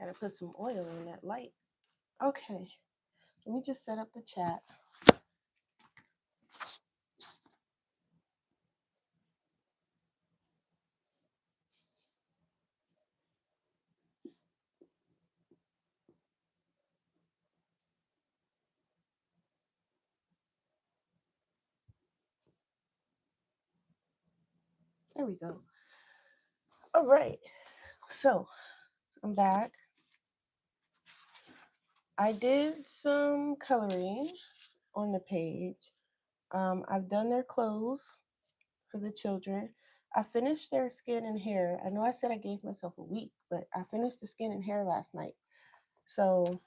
Gotta put some oil in that light. Okay, let me just set up the chat. There we go. All right, so I'm back. I did some coloring on the page. I've done their clothes for the children. I finished their skin and hair. I know I said I gave myself a week, but I finished the skin and hair last night. So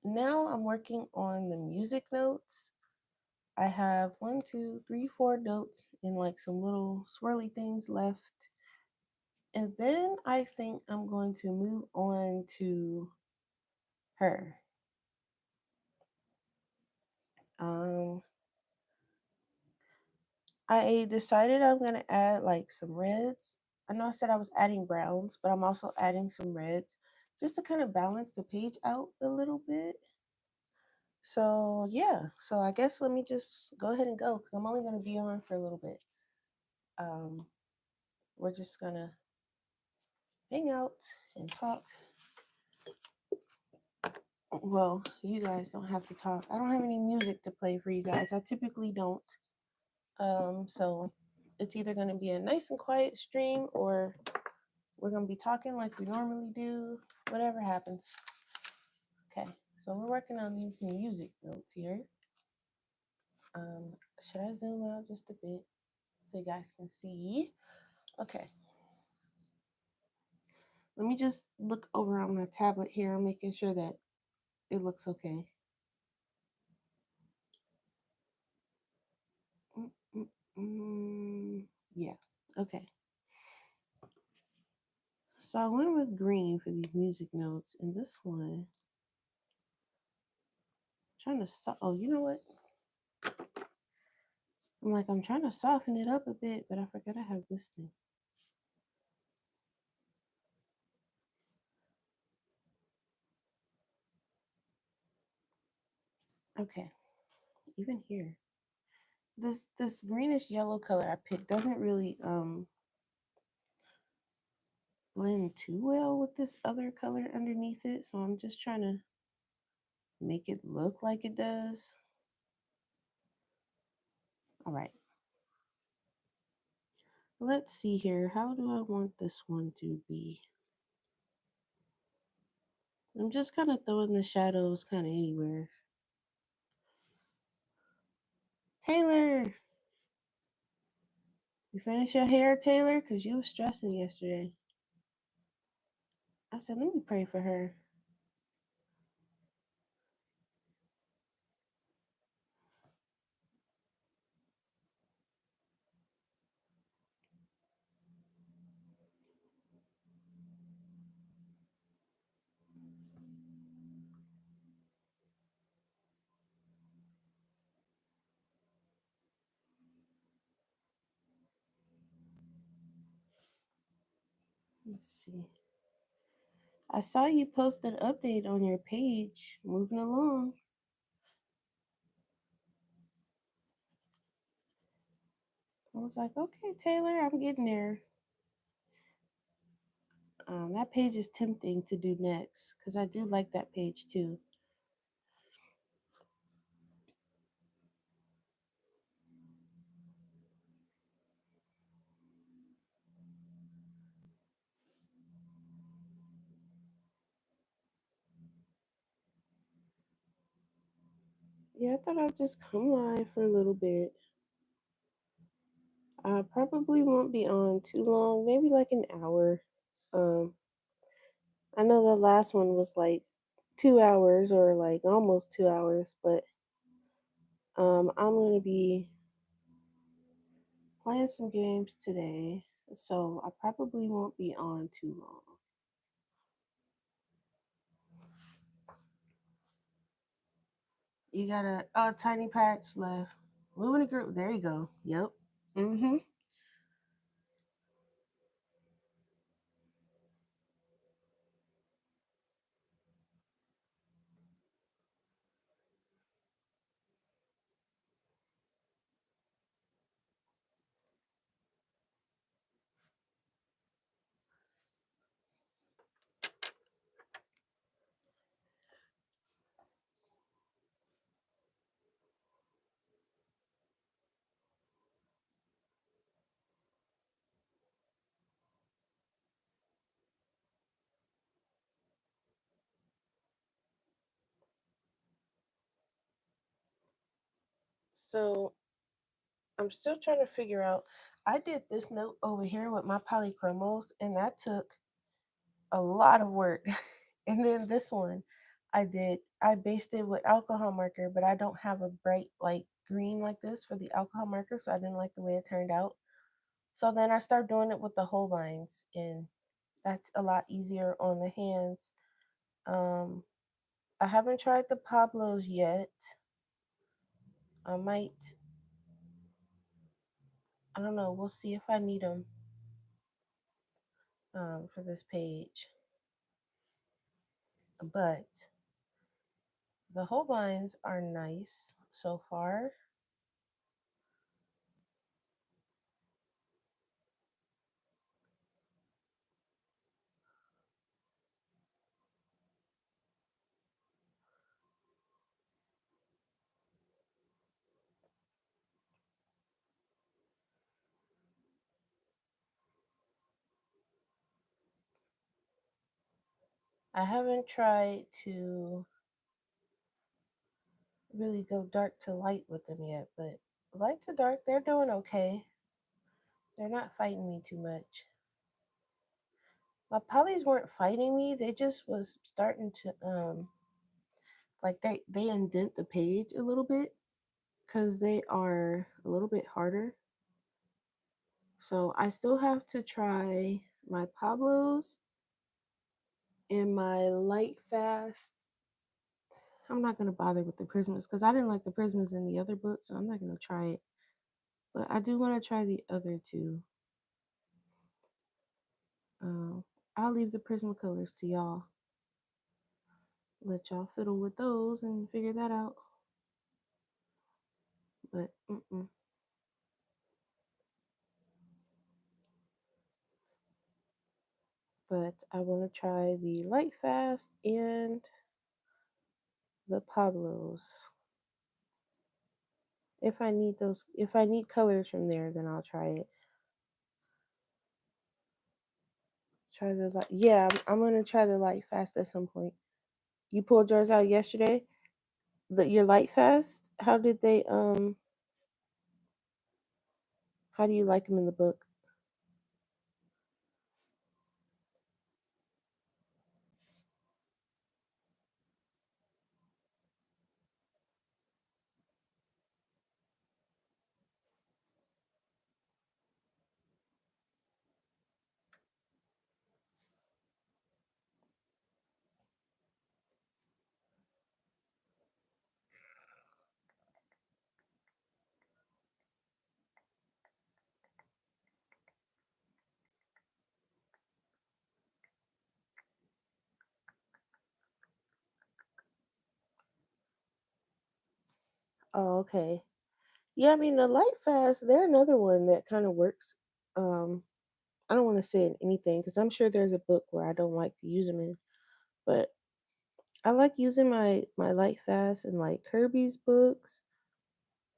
now I'm working on the music notes. I have 1, 2, 3, 4 notes and like some little swirly things left. And then I think I'm going to move on to her. Um, I decided I'm going to add like some reds. I know I said I was adding browns, but I'm also adding some reds just to kind of balance the page out a little bit. So yeah, so I guess let me just go ahead and go because I'm only going to be on for a little bit. Um, we're just going to hang out and talk. Well, you guys don't have to talk. I don't have any music to play for you guys. I typically don't. So it's either going to be a nice and quiet stream or we're going to be talking like we normally do. Whatever happens. Okay, so we're working on these music notes here. Should I zoom out just a bit so you guys can see? Okay. Let me just look over on my tablet here. I'm making sure that it looks okay. Yeah, okay. So I went with green for these music notes, and this one, trying to, oh, you know what? I'm trying to soften it up a bit, but I forgot I have this thing. Okay, even here. This greenish yellow color I picked doesn't really blend too well with this other color underneath it, so I'm just trying to make it look like it does. All right. Let's see here. How do I want this one to be? I'm just kind of throwing the shadows kind of anywhere. Taylor! You finished your hair, Taylor? Because you were stressing yesterday. I said, let me pray for her. Let's see. I saw you post an update on your page. Moving along. I was like, okay, Taylor, I'm getting there. That page is tempting to do next because I do like that page too. Yeah, I thought I'd just come live for a little bit. I probably won't be on too long, maybe like an hour. I know the last one was like 2 hours or like almost 2 hours, but I'm gonna be playing some games today, so I probably won't be on too long. You got a tiny patch left. Moving a group. There you go. Yep. Mm-hmm. So I'm still trying to figure out. I did this note over here with my polychromos, and that took a lot of work. And then this one, I based it with alcohol marker, but I don't have a bright like green like this for the alcohol marker, so I didn't like the way it turned out. So then I started doing it with the Holbeins, and that's a lot easier on the hands. Um, I haven't tried the Pablos yet. I might, I don't know, we'll see if I need them for this page. But the Holbeins are nice so far. I haven't tried to really go dark to light with them yet, but light to dark, they're doing okay. They're not fighting me too much. My polys weren't fighting me, they just was starting to like they indent the page a little bit because they are a little bit harder. So I still have to try my Pablos and my light fast. I'm not gonna bother with the Prismas because I didn't like the Prismas in the other book, so I'm not gonna try it. But I do want to try the other two. Um, I'll leave the Prismacolors to y'all. Let y'all fiddle with those and figure that out. But but I want to try the light fast and the Pablos. If I need those, if I need colors from there, then I'll try it. Try the light. Yeah, I'm gonna try the light fast at some point. You pulled yours out yesterday. Your light fast. How did they? How do you like them in the book? Oh, okay. Yeah, I mean the light fast. They're another one that kind of works. Um, I don't want to say anything because I'm sure there's a book where I don't like to use them in, but I like using my light fast in like Kirby's books.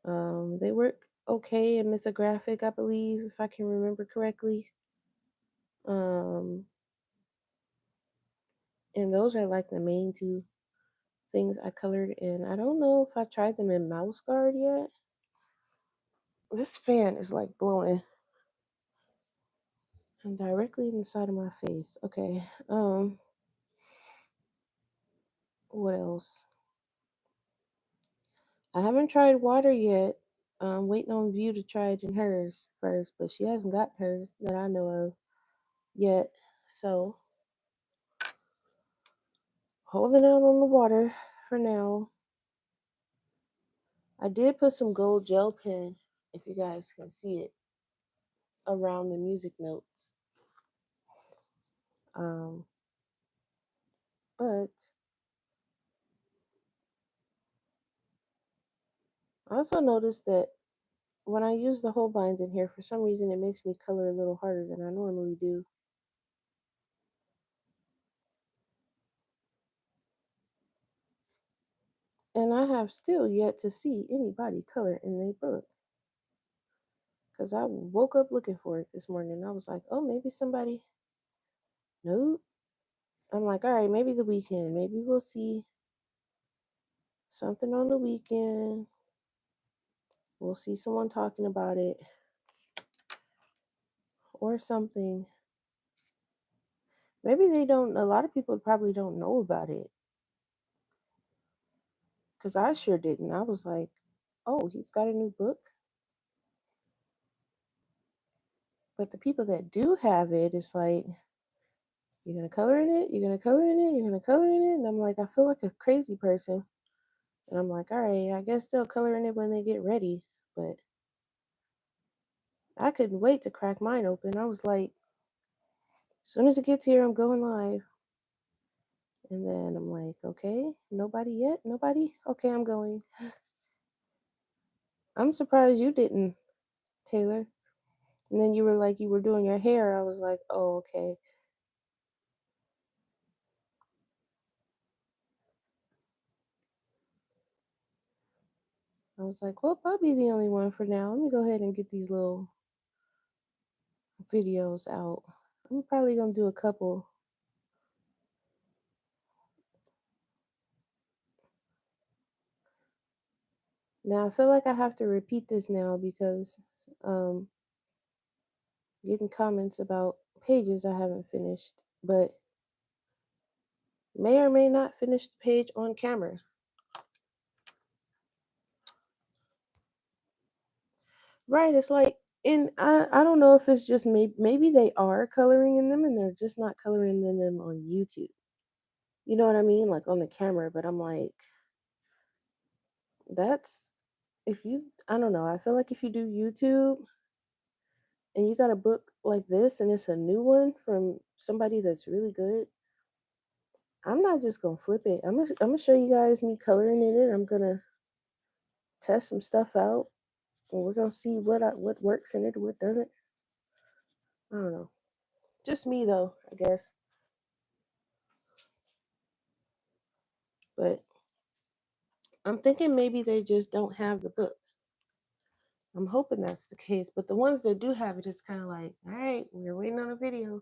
They work okay in mythographic, I believe, if I can remember correctly. Um, and those are like the main two things I colored in. I don't know if I tried them in Mouse Guard yet. This fan is like blowing and directly in the side of my face. Okay. What else? I haven't tried water yet. I'm waiting on View to try it in hers first, but she hasn't got hers that I know of yet. So holding out on the water for now. I did put some gold gel pen, if you guys can see it, around the music notes. Um, but I also noticed that when I use the Holbeins in here, for some reason it makes me color a little harder than I normally do. And I have still yet to see anybody color in their book. Because I woke up looking for it this morning. And I was like, oh, maybe somebody. Nope. I'm like, all right, maybe the weekend. Maybe we'll see something on the weekend. We'll see someone talking about it or something. Maybe they don't, a lot of people probably don't know about it. Because I sure didn't. I was like, oh, he's got a new book. But the people that do have it, it's like, you're going to color in it? You're going to color in it? You're going to color in it? And I'm like, I feel like a crazy person. And I'm like, all right, I guess they'll color in it when they get ready. But I couldn't wait to crack mine open. I was like, as soon as it gets here, I'm going live. And then I'm like, okay, nobody yet? Nobody? Okay, I'm going. I'm surprised you didn't, Taylor. And then you were like, you were doing your hair. I was like, oh, okay. I was like, well, I'll be the only one for now. Let me go ahead and get these little videos out. I'm probably going to do a couple. Now, I feel like I have to repeat this now because getting comments about pages I haven't finished, but may or may not finish the page on camera. Right, it's like, and I don't know if it's just maybe they are coloring in them and they're just not coloring in them on YouTube. You know what I mean? Like on the camera, but I'm like, that's if you, I don't know. I feel like if you do YouTube and you got a book like this and it's a new one from somebody that's really good, I'm not just gonna flip it. I'm gonna show you guys me coloring in it. I'm gonna test some stuff out, and we're gonna see what works in it, what doesn't. I don't know. Just me though, I guess. But I'm thinking maybe they just don't have the book. I'm hoping that's the case. But the ones that do have it, it's kind of like, all right, we're waiting on a video.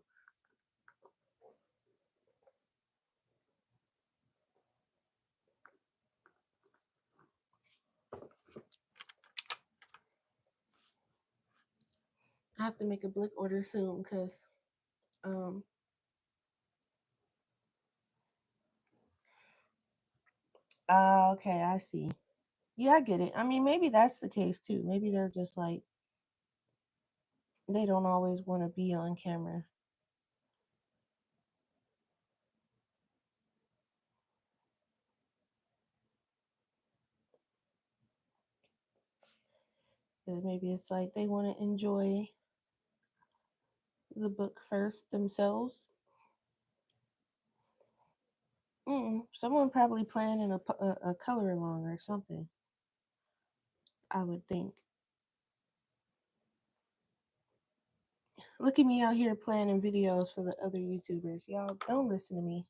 I have to make a book order soon because, um, okay, I see. Yeah, I get it. I mean, maybe that's the case too. Maybe they're just like, they don't always want to be on camera. Because maybe it's like they want to enjoy the book first themselves. Someone probably planning a color along or something, I would think. Look at me out here planning videos for the other YouTubers. Y'all don't listen to me.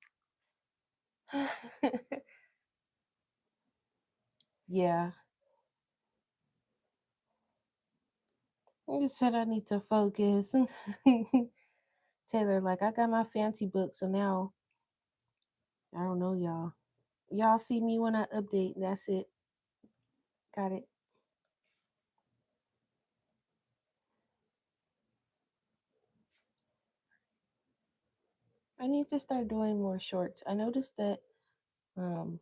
Yeah. I just said I need to focus. Taylor, like, I got my fancy book, so now I don't know y'all. Y'all see me when I update, and that's it. Got it. I need to start doing more shorts. I noticed that um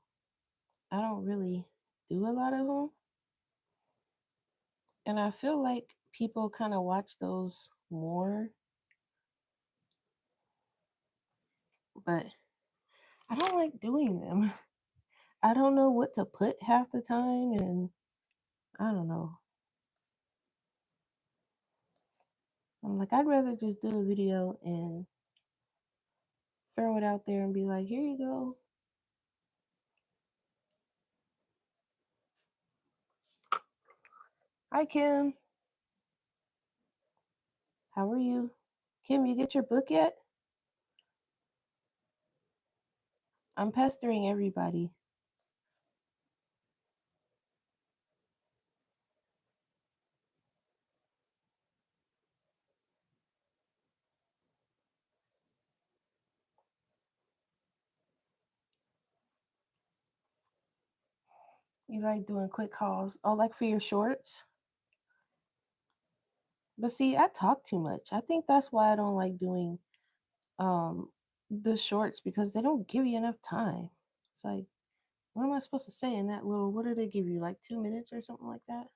I don't really do a lot of them. And I feel like people kind of watch those more, but I don't like doing them. I don't know what to put half the time, and I don't know. I'm like, I'd rather just do a video and throw it out there and be like, here you go. Hi, Kim. How are you? Kim, you get your book yet? I'm pestering everybody. You like doing quick calls? Oh, like for your shorts? But see, I talk too much. I think that's why I don't like doing um the shorts because they don't give you enough time. It's like, what am I supposed to say in that little? What do they give you? Like 2 minutes or something like that?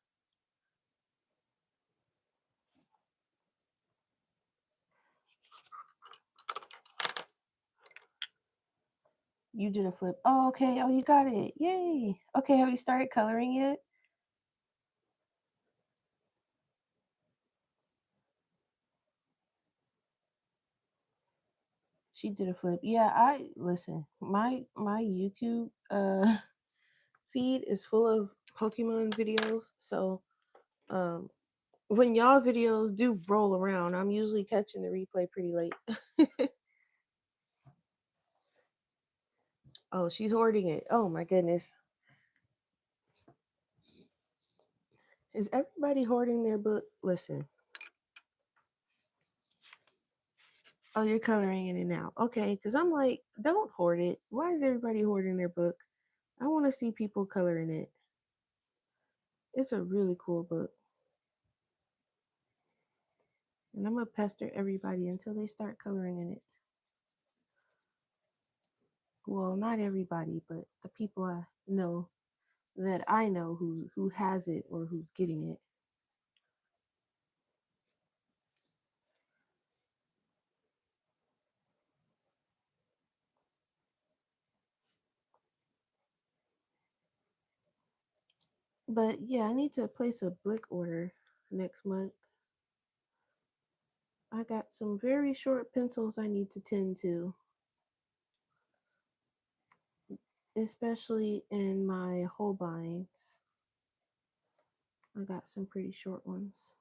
You did a flip. Oh, okay. Oh, you got it. Yay. Okay, have you started coloring yet? She did a flip. Yeah, I listen. My YouTube feed is full of Pokemon videos. So um when y'all videos do roll around, I'm usually catching the replay pretty late. Oh, she's hoarding it. Oh my goodness. Is everybody hoarding their book? Listen. Oh, you're coloring in it now. Okay, because I'm like, don't hoard it. Why is everybody hoarding their book? I want to see people coloring it. It's a really cool book. And I'm going to pester everybody until they start coloring in it. Well, not everybody, but the people I know that I know who has it or who's getting it. But yeah, I need to place a blick order next month. I got some very short pencils I need to tend to, especially in my Holbeins. I got some pretty short ones.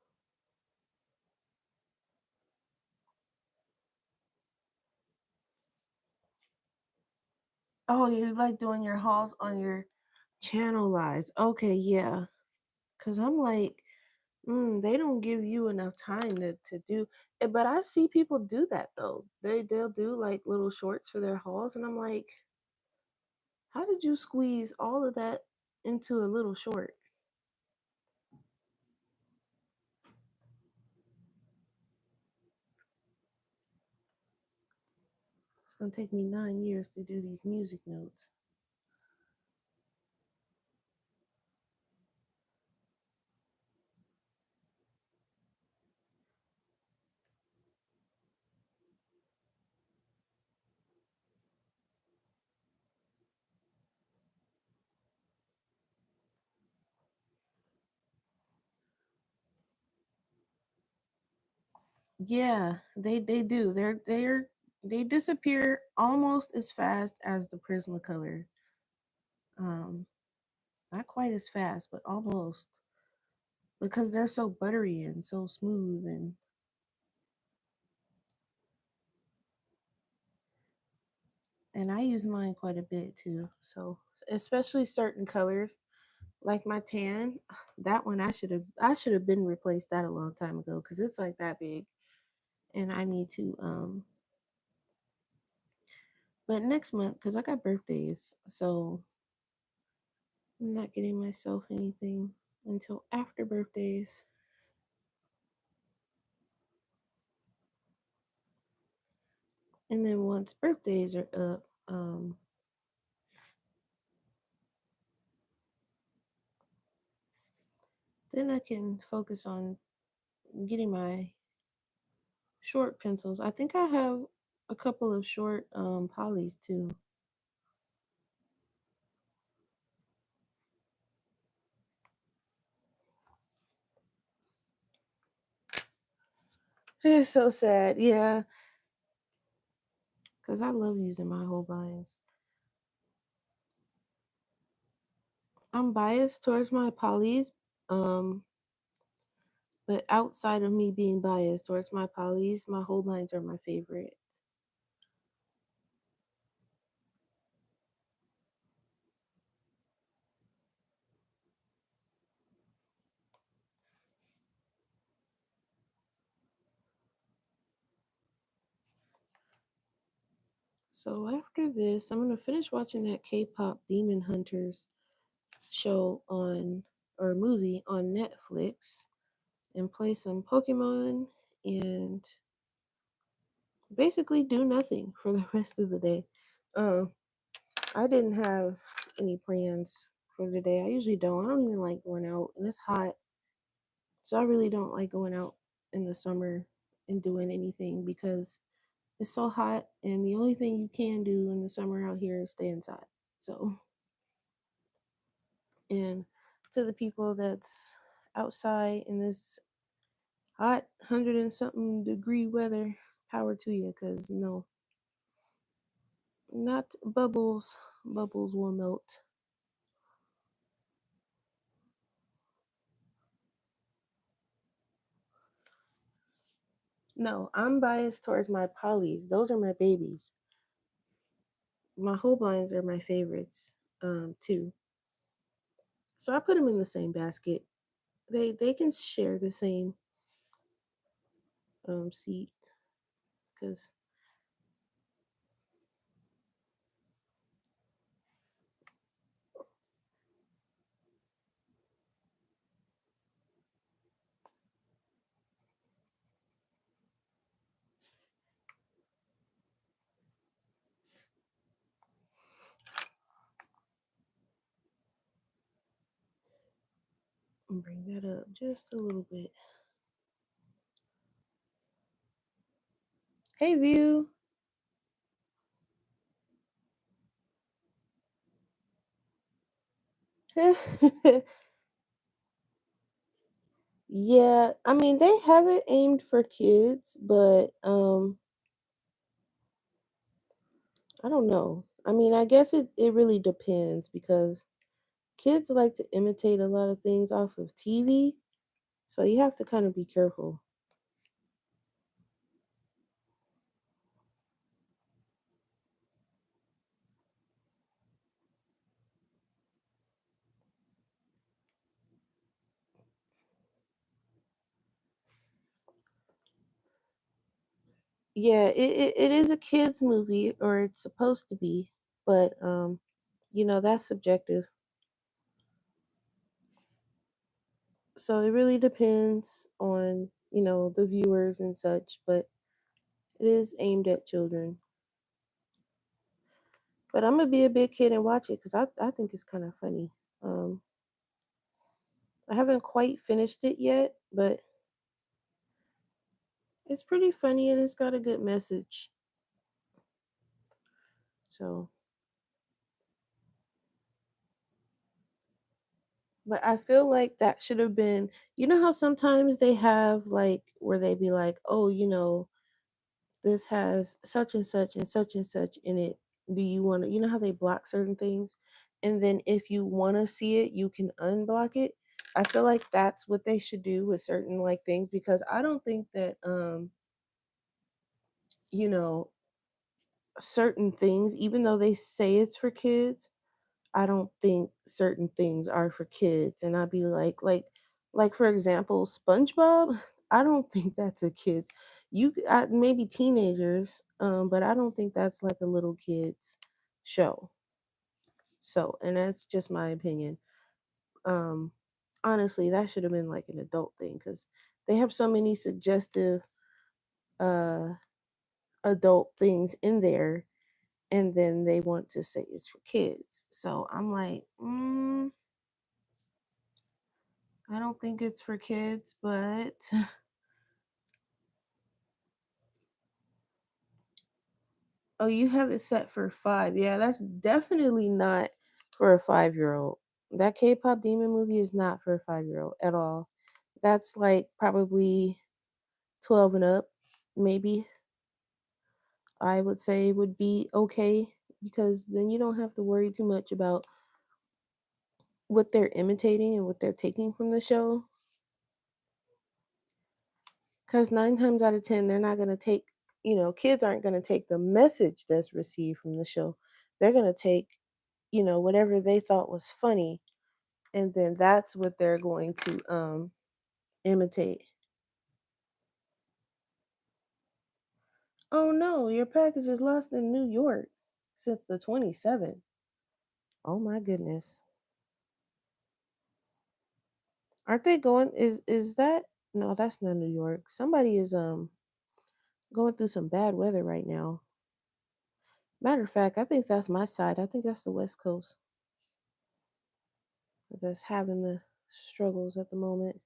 Oh, you like doing your hauls on your channel lives? Okay, yeah. Cause I'm like, they don't give you enough time to do it. But I see people do that though. They'll do like little shorts for their hauls, and I'm like, how did you squeeze all of that into a little short? It's gonna take me 9 years to do these music notes. Yeah, they do. They disappear almost as fast as the Prismacolor. Um, not quite as fast, but almost because they're so buttery and so smooth and I use mine quite a bit too. So especially certain colors like my tan, that one I should have been replaced that a long time ago because it's like that big, and I need to But next month because I got birthdays, so I'm not getting myself anything until after birthdays. And then once birthdays are up, then I can focus on getting my short pencils. I think I have a couple of short polys too. It's so sad, yeah, because I love using my whole binds. I'm biased towards my polys, um, but outside of me being biased towards my polys, my whole binds are my favorite. So after this, I'm gonna finish watching that K-pop Demon Hunters show on or movie on Netflix. and play some Pokemon and basically do nothing for the rest of the day. Um, I didn't have any plans for the day. I usually don't. I don't even like going out, and it's hot, so I really don't like going out in the summer and doing anything because it's so hot, and the only thing you can do in the summer out here is stay inside. So, and to the people that's outside in this hot 100 and something degree weather, power to you, because no, not bubbles. Bubbles will melt. No, I'm biased towards my polys. Those are my babies. My Holbeins are my favorites, too. So I put them in the same basket. They can share the same seat because bring that up just a little bit. Hey, View. Yeah, I mean they have it aimed for kids, but I don't know. I mean, I guess it really depends because kids like to imitate a lot of things off of TV, so you have to kind of be careful. Yeah, it is a kids movie, or it's supposed to be, but that's subjective. So it really depends on, the viewers and such, but it is aimed at children. But I'm gonna be a big kid and watch it because I think it's kind of funny. Um, I haven't quite finished it yet, but it's pretty funny and it's got a good message. So, but I feel like that should have been, how sometimes they have like where they be like, oh, this has such and such and such and such in it. Do you want to, how they block certain things? And then if you want to see it, you can unblock it. I feel like that's what they should do with certain like things because I don't think that you know, certain things even though they say it's for kids, I don't think certain things are for kids. And I'd be like for example, SpongeBob, I don't think that's a kids. Maybe teenagers, but I don't think that's like a little kids show. So, and that's just my opinion. Um, Honestly, that should have been like an adult thing because they have so many suggestive uh adult things in there, and then they want to say it's for kids. So I'm like, I don't think it's for kids, but oh, you have it set for 5. Yeah, that's definitely not for a 5-year-old. That K-pop demon movie is not for a 5-year-old at all. That's like probably 12 and up, maybe. I would say would be okay because then you don't have to worry too much about what they're imitating and what they're taking from the show. Because 9 times out of 10, they're not going to take, kids aren't going to take the message that's received from the show. They're going to take, whatever they thought was funny, and then that's what they're going to imitate. Oh no, your package is lost in New York since the 27th. Oh my goodness. Aren't they going? Is that? No, that's not New York. Somebody is going through some bad weather right now. Matter of fact, I think that's my side. I think that's the West Coast that's having the struggles at the moment.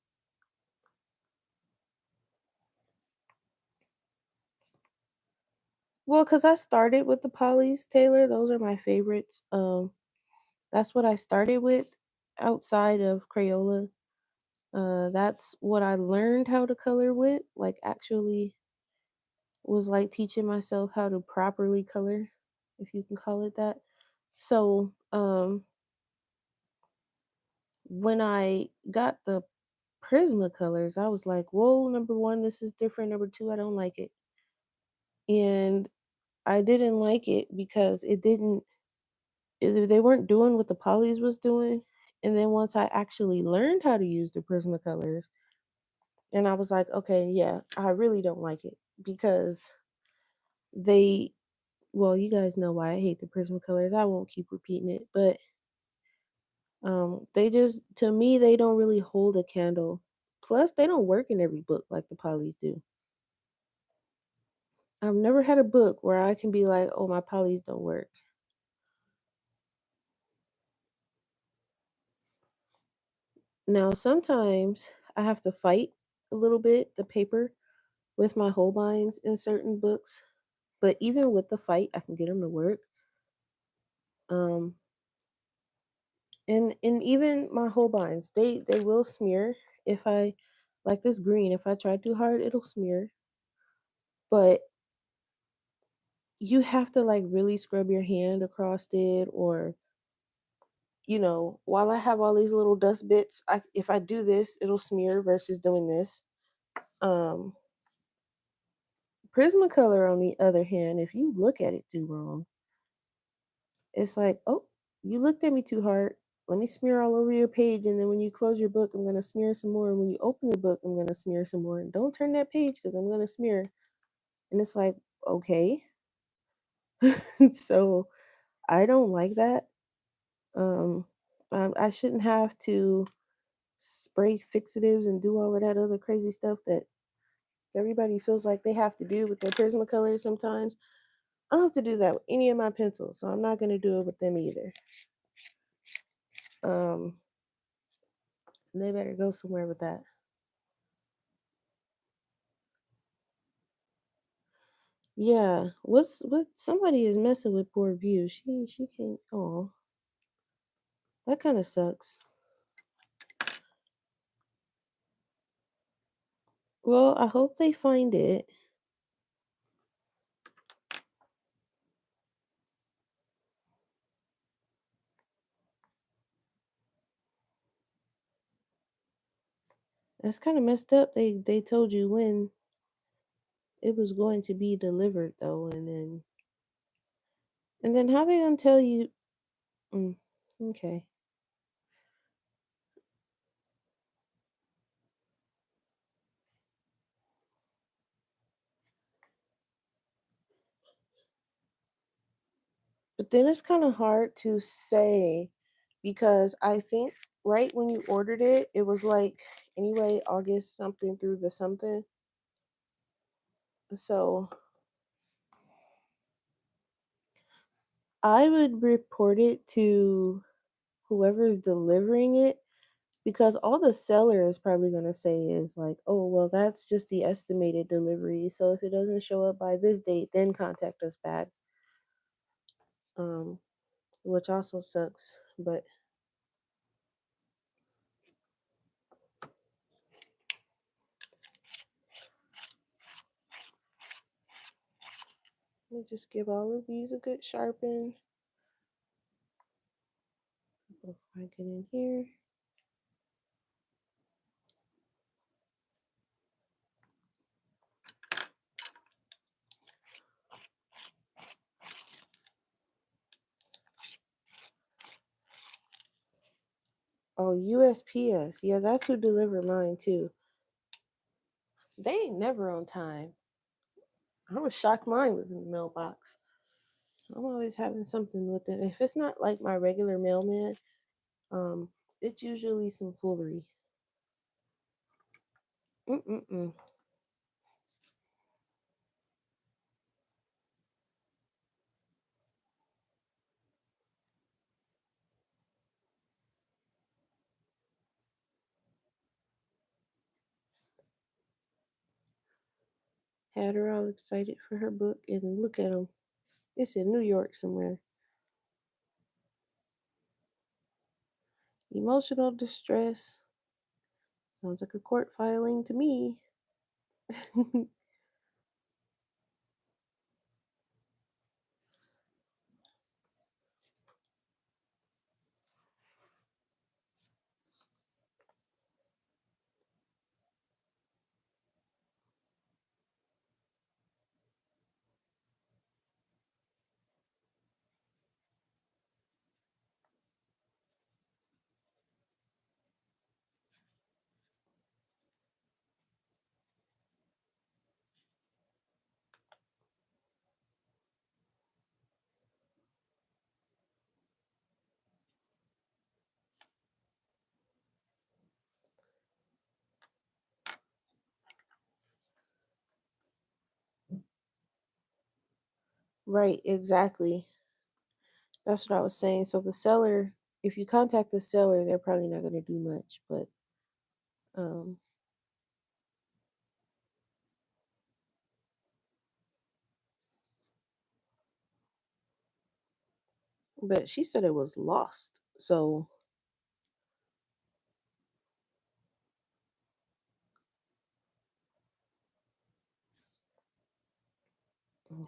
Well, because I started with the polys, Taylor. Those are my favorites. That's what I started with outside of Crayola. That's what I learned how to color with. Like actually was like teaching myself how to properly color, if you can call it that. So, when I got the Prismacolors, I was like, whoa, number one, this is different. Number two, I don't like it. And I didn't like it because it didn't, they weren't doing what the polys was doing. And then once I actually learned how to use the Prismacolors, and I was like, okay, yeah, I really don't like it because they, well, you guys know why I hate the Prismacolors. I won't keep repeating it, but they just, to me, they don't really hold a candle. Plus, they don't work in every book like the polys do. I've never had a book where I can be like, oh, my polys don't work. Now, sometimes I have to fight a little bit the paper with my Holbeins in certain books, but even with the fight, I can get them to work. Um, and even my Holbeins, they will smear if I like this green. If I try too hard, it'll smear. But you have to like really scrub your hand across it, or while I have all these little dust bits, if I do this, it'll smear versus doing this. Um, Prismacolor, on the other hand, if you look at it too wrong, it's like, oh, you looked at me too hard. Let me smear all over your page, and then when you close your book, I'm gonna smear some more. And when you open your book, I'm gonna smear some more. And don't turn that page because I'm gonna smear. And it's like, okay. So I don't like that. Um, I shouldn't have to spray fixatives and do all of that other crazy stuff that everybody feels like they have to do with their Prismacolors sometimes. I don't have to do that with any of my pencils, so I'm not going to do it with them either. Um, they better go somewhere with that. Yeah, what somebody is messing with poor view. She can't. Oh, that kind of sucks. Well, I hope they find it. That's kind of messed up. They told you when it was going to be delivered though, and then how they gonna tell you? Mm, okay. But then it's kind of hard to say because I think right when you ordered it, it was like anyway, August something through the something. So I would report it to whoever's delivering it because all the seller is probably going to say is like, oh, well, that's just the estimated delivery. So if it doesn't show up by this date, then contact us back. Um, which also sucks. But let me just give all of these a good sharpen before I get in here. Oh, USPS. Yeah, that's who delivered mine too. They ain't never on time. I was shocked mine was in the mailbox. I'm always having something with it. If it's not like my regular mailman, um, it's usually some foolery. Mm-mm-mm. Had her all excited for her book, and look at them. It's in New York somewhere. Emotional distress. Sounds like a court filing to me. Right, exactly. That's what I was saying. So the seller, if you contact the seller, they're probably not going to do much, um but she said it was lost. So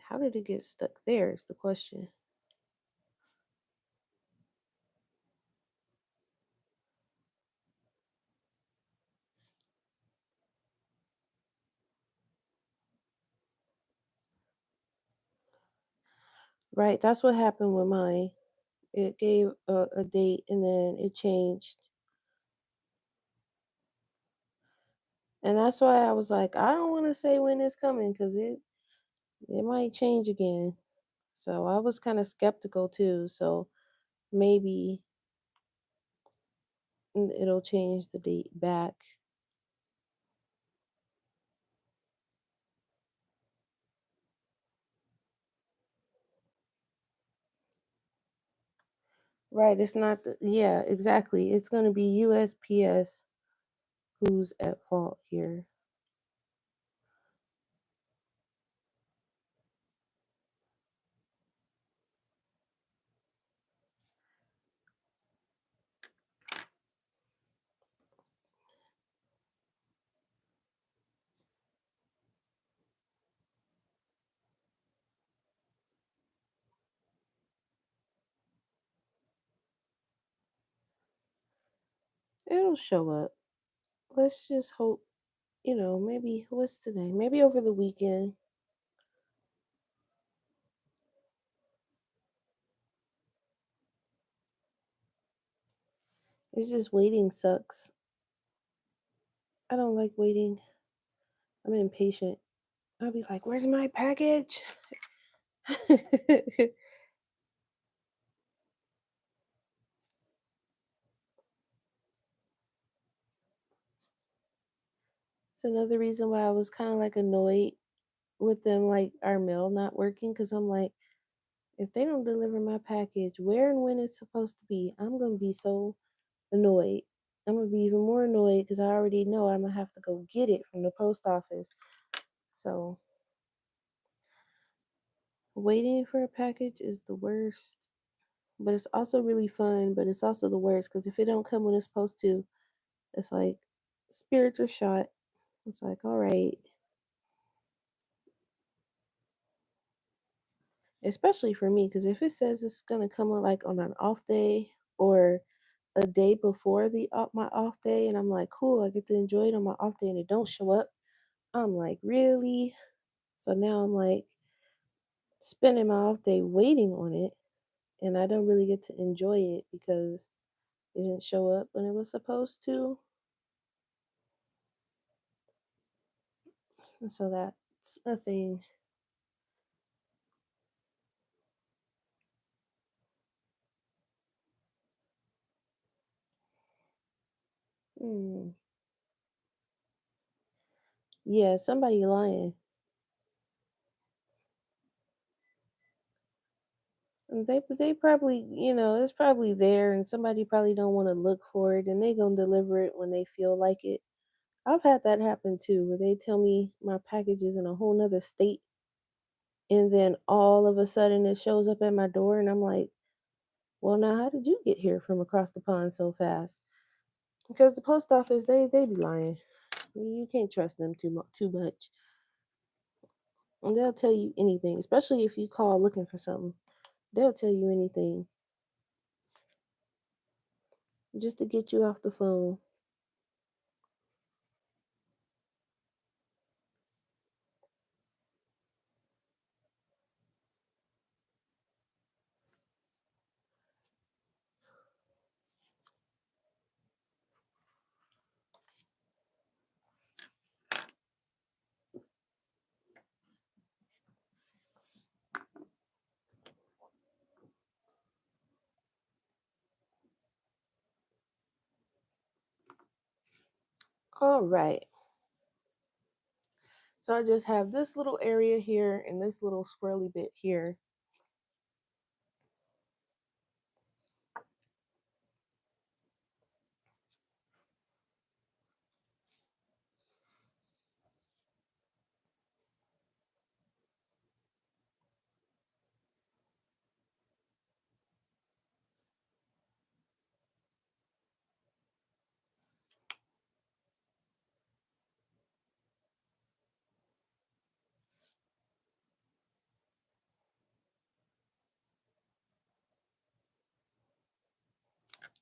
how did it get stuck there is the question. Right, that's what happened with mine. It gave a date and then it changed. And that's why I was like, I don't want to say when it's coming because it might change again. So I was kind of skeptical too. So maybe it'll change the date back. Right, it's not yeah, exactly. It's going to be USPS who's at fault here. It'll show up. Let's just hope, maybe what's today? Maybe over the weekend. It's just waiting sucks. I don't like waiting. I'm impatient. I'll be like, "Where's my package?" It's another reason why I was kind of like annoyed with them, like our mail not working, because I'm like, if they don't deliver my package where and when it's supposed to be, I'm gonna be so annoyed. I'm gonna be even more annoyed because I already know I'm gonna have to go get it from the post office. So waiting for a package is the worst, but it's also really fun. But it's also the worst because if it don't come when it's supposed to, it's like spirits are shot. It's like, all right, especially for me because if it says it's gonna come on like on an off day or a day before my off day, and I'm like, cool, I get to enjoy it on my off day, and it don't show up, I'm like, really? So now I'm like spending my off day waiting on it, and I don't really get to enjoy it because it didn't show up when it was supposed to. And so that's a thing. Hmm. Yeah, somebody lying. And they probably, it's probably there, and somebody probably don't want to look for it, and they gonna deliver it when they feel like it. I've had that happen too, where they tell me my package is in a whole nother state, and then all of a sudden it shows up at my door, and I'm like, well, now how did you get here from across the pond so fast? Because the post office, they be lying. You can't trust them too much. And they'll tell you anything, especially if you call looking for something. They'll tell you anything just to get you off the phone. All right. So I just have this little area here and this little swirly bit here.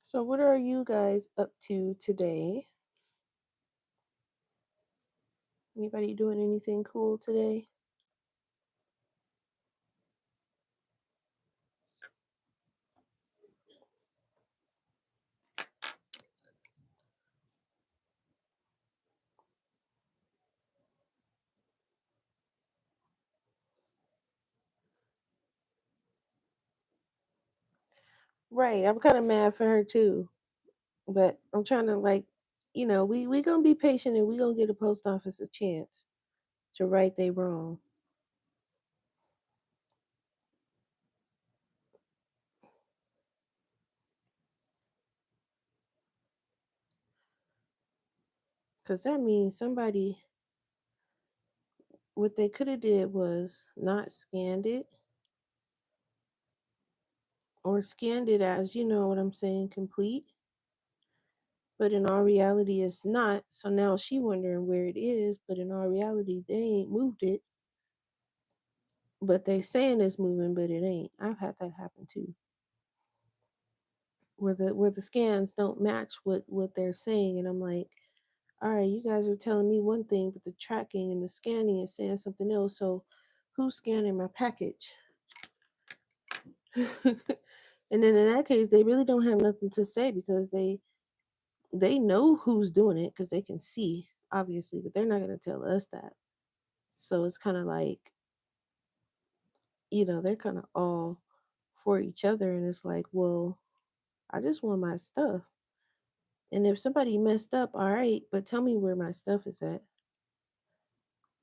So what are you guys up to today? Anybody doing anything cool today? Right. I'm kind of mad for her too. But I'm trying to we gonna be patient and we gonna get the post office a chance to right they wrong. Cause that means somebody what they could have did was not scanned it or scanned it as you know what I'm saying, complete. But in all reality it's not. So now she wondering where it is, but in all reality they ain't moved it. But they saying it's moving, but it ain't. I've had that happen too. Where the scans don't match what they're saying, and I'm like, all right, you guys are telling me one thing, but the tracking and the scanning is saying something else. So who's scanning my package? And then in that case, they really don't have nothing to say because they know who's doing it because they can see obviously, but they're not going to tell us that. So it's kind of like they're kind of all for each other, and it's like, well, I just want my stuff. And if somebody messed up, all right, but tell me where my stuff is at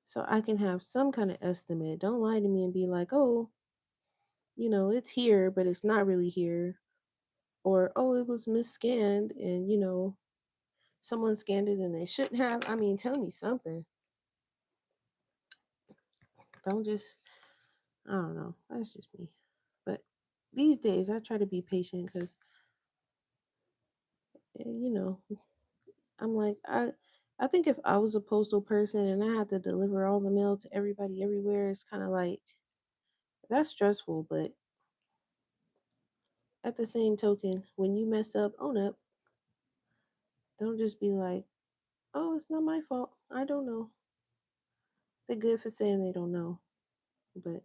so I can have some kind of estimate. Don't lie to me and be like, oh, it's here, but it's not really here. Or, oh, it was misscanned and, someone scanned it and they shouldn't have. I mean, tell me something. Don't just, I don't know. That's just me. But these days, I try to be patient because, you know, I'm like, I think if I was a postal person and I had to deliver all the mail to everybody everywhere, it's kind of like, that's stressful. But at the same token, when you mess up, own up. Don't just be like, oh, it's not my fault. I don't know. They're good for saying they don't know, but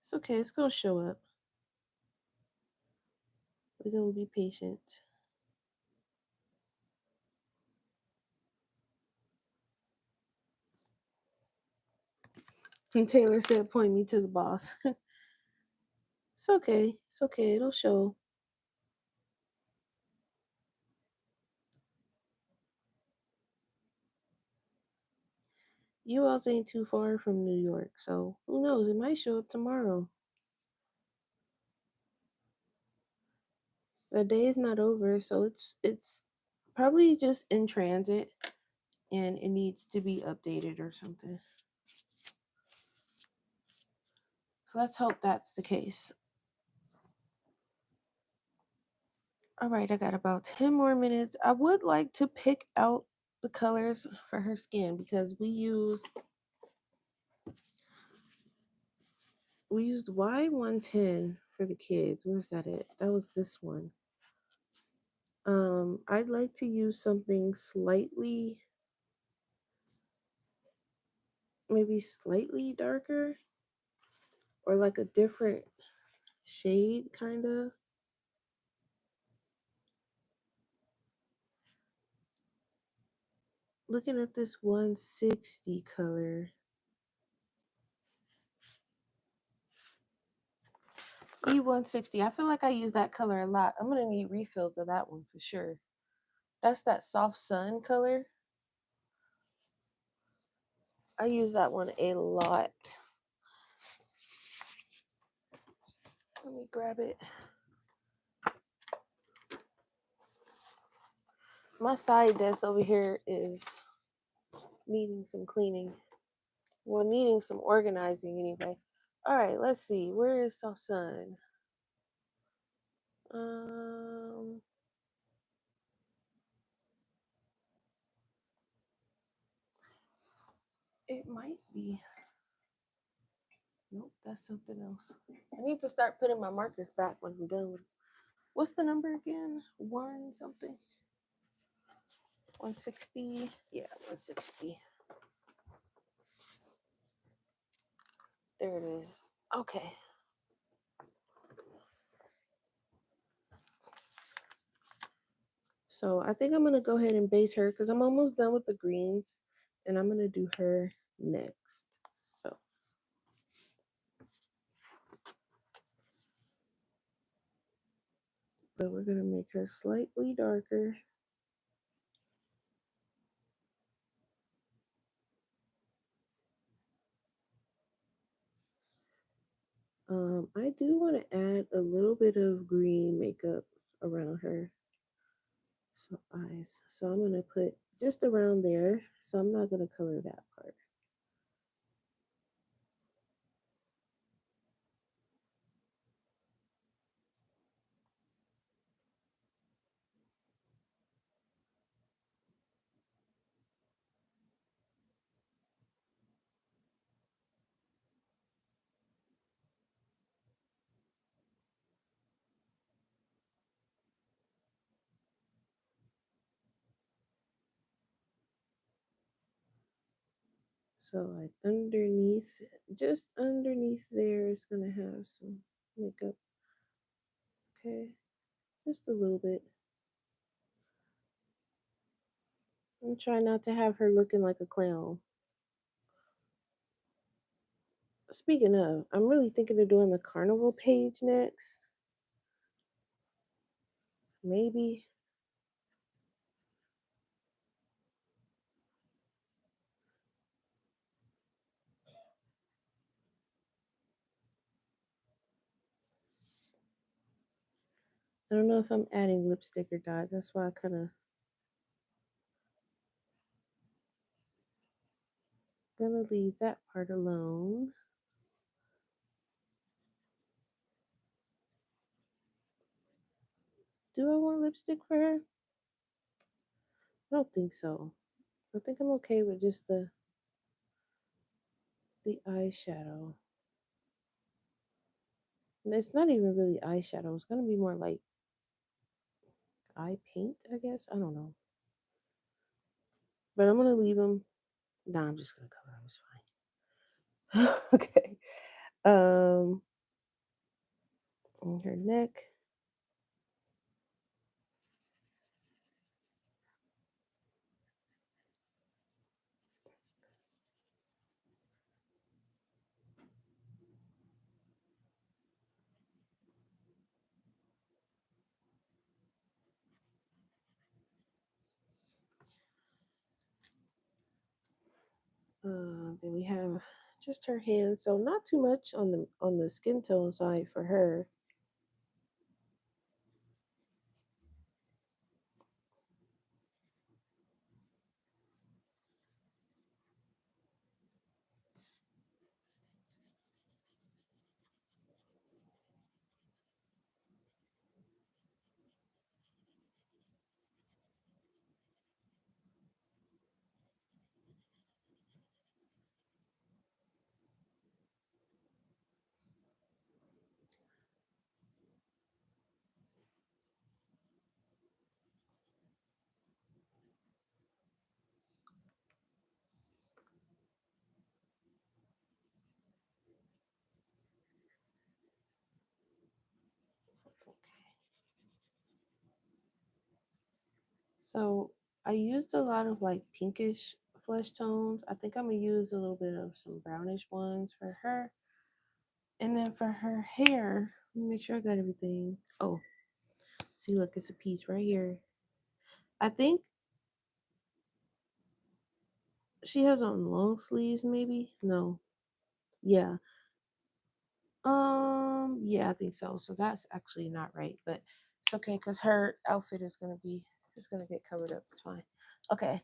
it's okay. It's gonna show up. We're gonna be patient. And Taylor said, "Point me to the boss." It's okay. It's okay. It'll show. You all ain't too far from New York, so who knows? It might show up tomorrow. The day is not over, so it's probably just in transit and it needs to be updated or something. Let's hope that's the case. All right, I got about 10 more minutes. I would like to pick out the colors for her skin because we used Y110 for the kids. Where's that at? That was this one. I'd like to use something maybe slightly darker or like a different shade kind of. Looking at this 160 color. E160. I feel like I use that color a lot. I'm going to need refills of that one for sure. That's that soft sun color. I use that one a lot. Let me grab it. My side desk over here is needing some cleaning. Well, needing some organizing anyway. All right, let's see. Where is soft sun? Um, it might be. Nope, that's something else. I need to start putting my markers back when I'm done with. What's the number again? One something. 160. Yeah, 160. There it is. Okay. So I think I'm gonna go ahead and base her because I'm almost done with the greens, and I'm gonna do her next. So. But we're going to make her slightly darker. I do want to add a little bit of green makeup around her. So eyes. So I'm going to put just around there. So I'm not going to color that part. So like underneath, just underneath there is going to have some makeup. Okay, just a little bit. I'm trying not to have her looking like a clown. Speaking of, I'm really thinking of doing the carnival page next. Maybe. I don't know if I'm adding lipstick or not. That's why I kind of gonna leave that part alone. Do I want lipstick for her? I don't think so. I think I'm okay with just the eyeshadow. And it's not even really eyeshadow. It's gonna be more like eye paint, I guess. I don't know. But I'm gonna leave them. Nah, I'm just gonna cover them. It's fine. Okay. Um, on her neck. Then we have just her hands, so not too much on the skin tone side for her. So I used a lot of like pinkish flesh tones. I think I'm gonna use a little bit of some brownish ones for her. And then for her hair, let me make sure I got everything. Oh, see, look, it's a piece right here. I think she has on long sleeves, maybe. No, yeah, yeah, I think so. So that's actually not right, but it's okay because her outfit is gonna be, it's gonna get covered up. It's fine. Okay.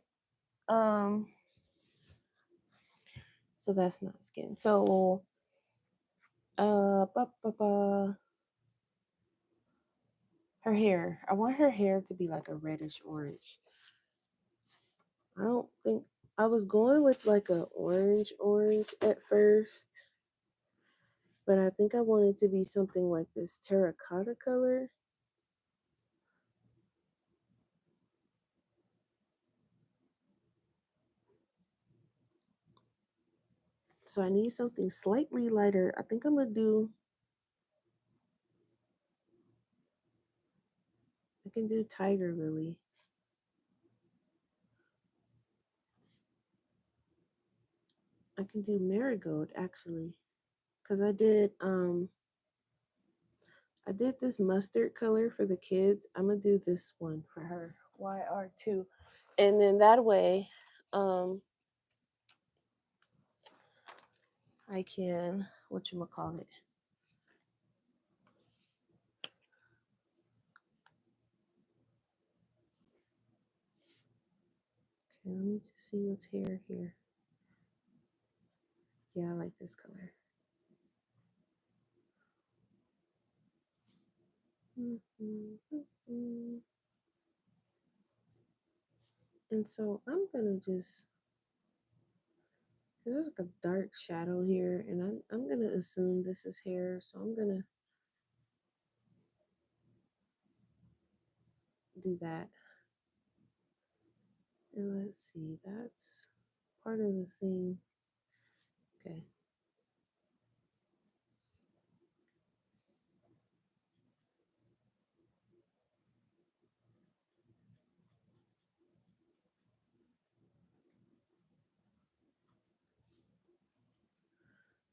Um, so that's not skin. So, ba, ba, ba. Her hair. I want her hair to be like a reddish orange. I don't think I was going with like a orange at first, but I think I wanted to be something like this terracotta color. So I need something slightly lighter. I think I'm gonna do. I can do tiger lily. I can do marigold actually, cause I did this mustard color for the kids. I'm gonna do this one for her. YR2, and then that way, um, I can what you call it. Okay, let me just see what's here. Yeah, I like this color. And so I'm gonna just, there's like a dark shadow here, and I'm gonna assume this is hair, so I'm gonna do that. And let's see, that's part of the thing. Okay.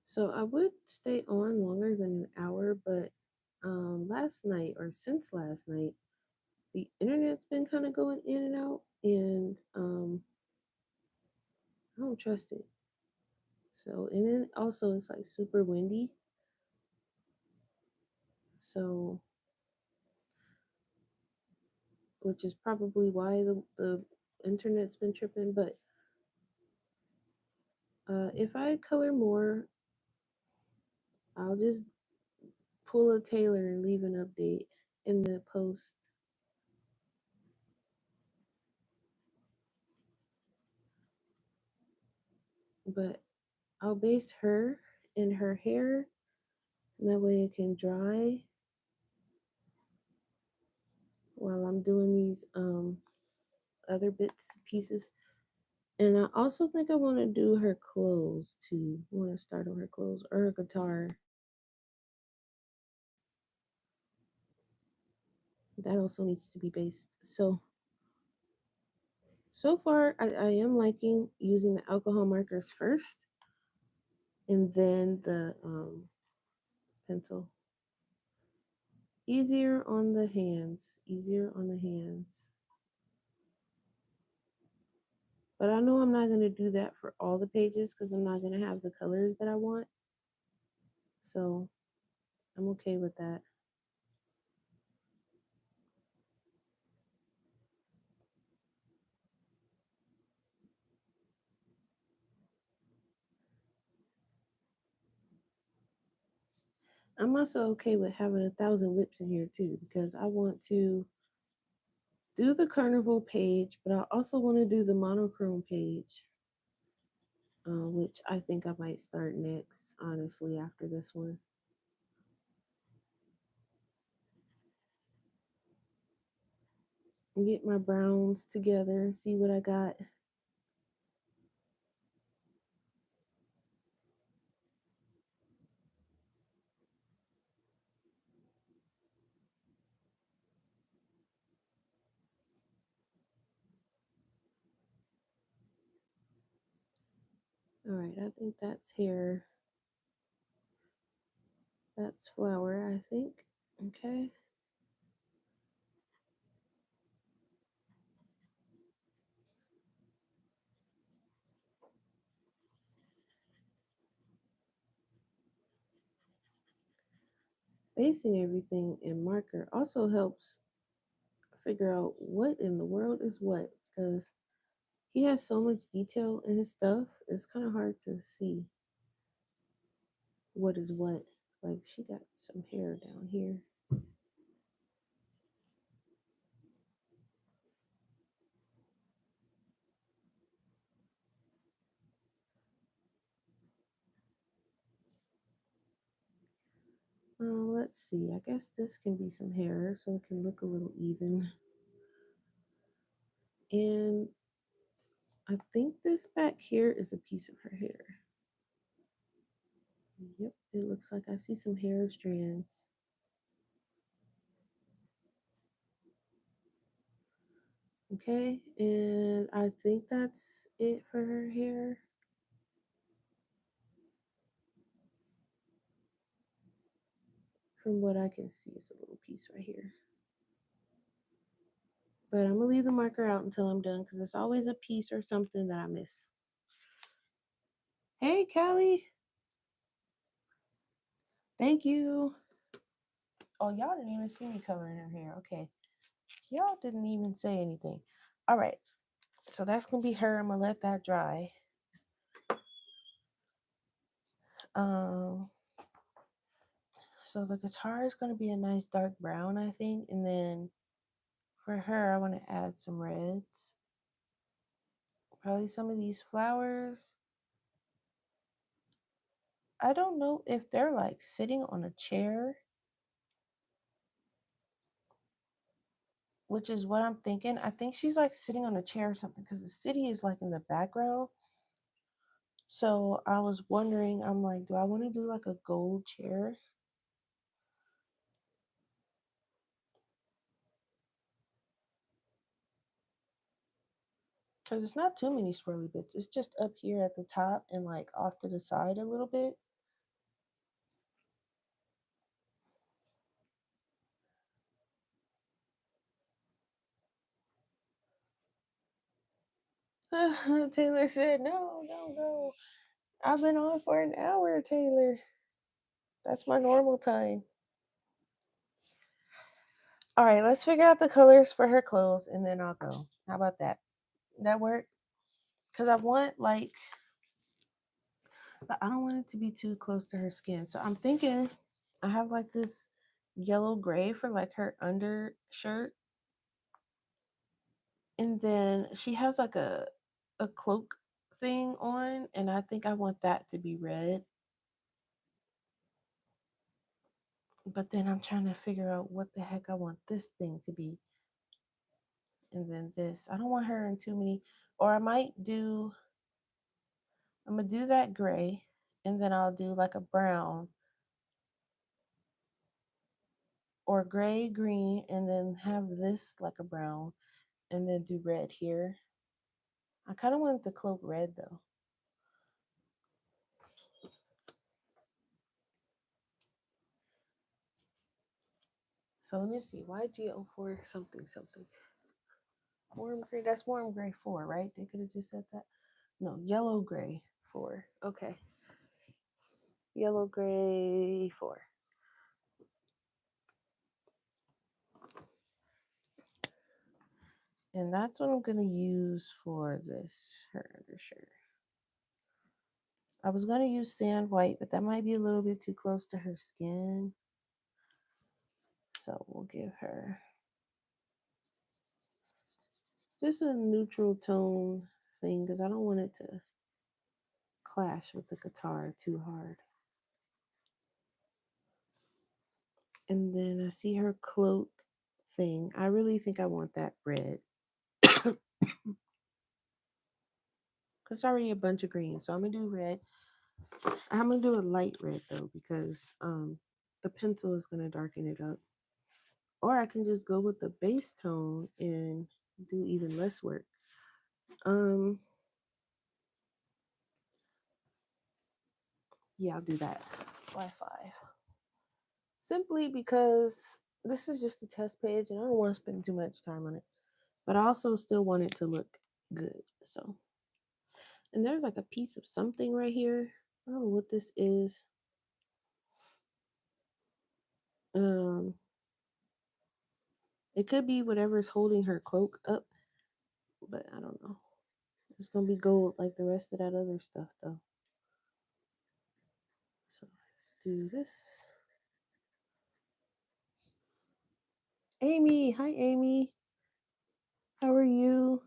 So I would stay on longer than an hour, but last night or since last night, the internet's been kind of going in and out, and I don't trust it. So, and then also it's like super windy. So, which is probably why the internet's been tripping. But if I color more, I'll just pull a Taylor and leave an update in the post. But I'll base her in her hair, and that way it can dry while I'm doing these other bits pieces. And I also think I want to do her clothes too. I want to start on her clothes or her guitar. That also needs to be based. So far, I am liking using the alcohol markers first and then the pencil. Easier on the hands. Easier on the hands. But I know I'm not going to do that for all the pages because I'm not going to have the colors that I want. So I'm okay with that. I'm also okay with having 1,000 whips in here too because I want to do the carnival page, but I also want to do the monochrome page, which I think I might start next, honestly, after this one. And get my browns together and see what I got. All right, I think that's hair. That's flower, I think. Okay. Basing everything in marker also helps figure out what in the world is what because he has so much detail in his stuff. It's kind of hard to see what is what. Like she got some hair down here. Let's see. I guess this can be some hair so it can look a little even. And I think this back here is a piece of her hair. Yep, it looks like I see some hair strands. Okay, and I think that's it for her hair. From what I can see, it's a little piece right here. But I'm gonna leave the marker out until I'm done because it's always a piece or something that I miss. Hey, Callie. Thank you. Oh, y'all didn't even see me coloring her hair. Okay. Y'all didn't even say anything. All right. So that's going to be her. I'm going to let that dry. Um, so the guitar is going to be a nice dark brown, I think. And then for her, I want to add some reds. Probably some of these flowers. I don't know if they're like sitting on a chair, which is what I'm thinking. I think she's like sitting on a chair or something because the city is like in the background. So I was wondering, I'm like, do I want to do like a gold chair? Because it's not too many swirly bits. It's just up here at the top and like off to the side a little bit. Taylor said, no, no, no. I've been on for an hour, Taylor. That's my normal time. All right, let's figure out the colors for her clothes and then I'll go. How about that? That work? Because I want like, but I don't want it to be too close to her skin. So I'm thinking I have like this yellow gray for like her undershirt. And then she has like a cloak thing on, and I think I want that to be red. But then I'm trying to figure out what the heck I want this thing to be. And then this. I don't want her in too many, or I might do, I'm gonna do that gray, and then I'll do like a brown or gray, green, and then have this like a brown, and then do red here. I kind of want the cloak red though. So let me see. YG04 something something. Warm gray. That's warm gray 4, right? They could have just said that. No, yellow gray 4. Okay. Yellow gray 4. And that's what I'm going to use for this, her undershirt. I was going to use sand white, but that might be a little bit too close to her skin. So we'll give her just a neutral tone thing because I don't want it to clash with the guitar too hard. And then I see her cloak thing. I really think I want that red. It's already a bunch of green, so I'm gonna do red. I'm gonna do a light red though because the pencil is gonna darken it up. Or I can just go with the base tone and do even less work. Yeah, I'll do that. Y5. Simply because this is just a test page and I don't want to spend too much time on it. But I also still want it to look good. So, and there's like a piece of something right here. I don't know what this is. Um, it could be whatever's holding her cloak up, but I don't know. It's gonna be gold like the rest of that other stuff though. So let's do this. Amy, hi Amy. How are you?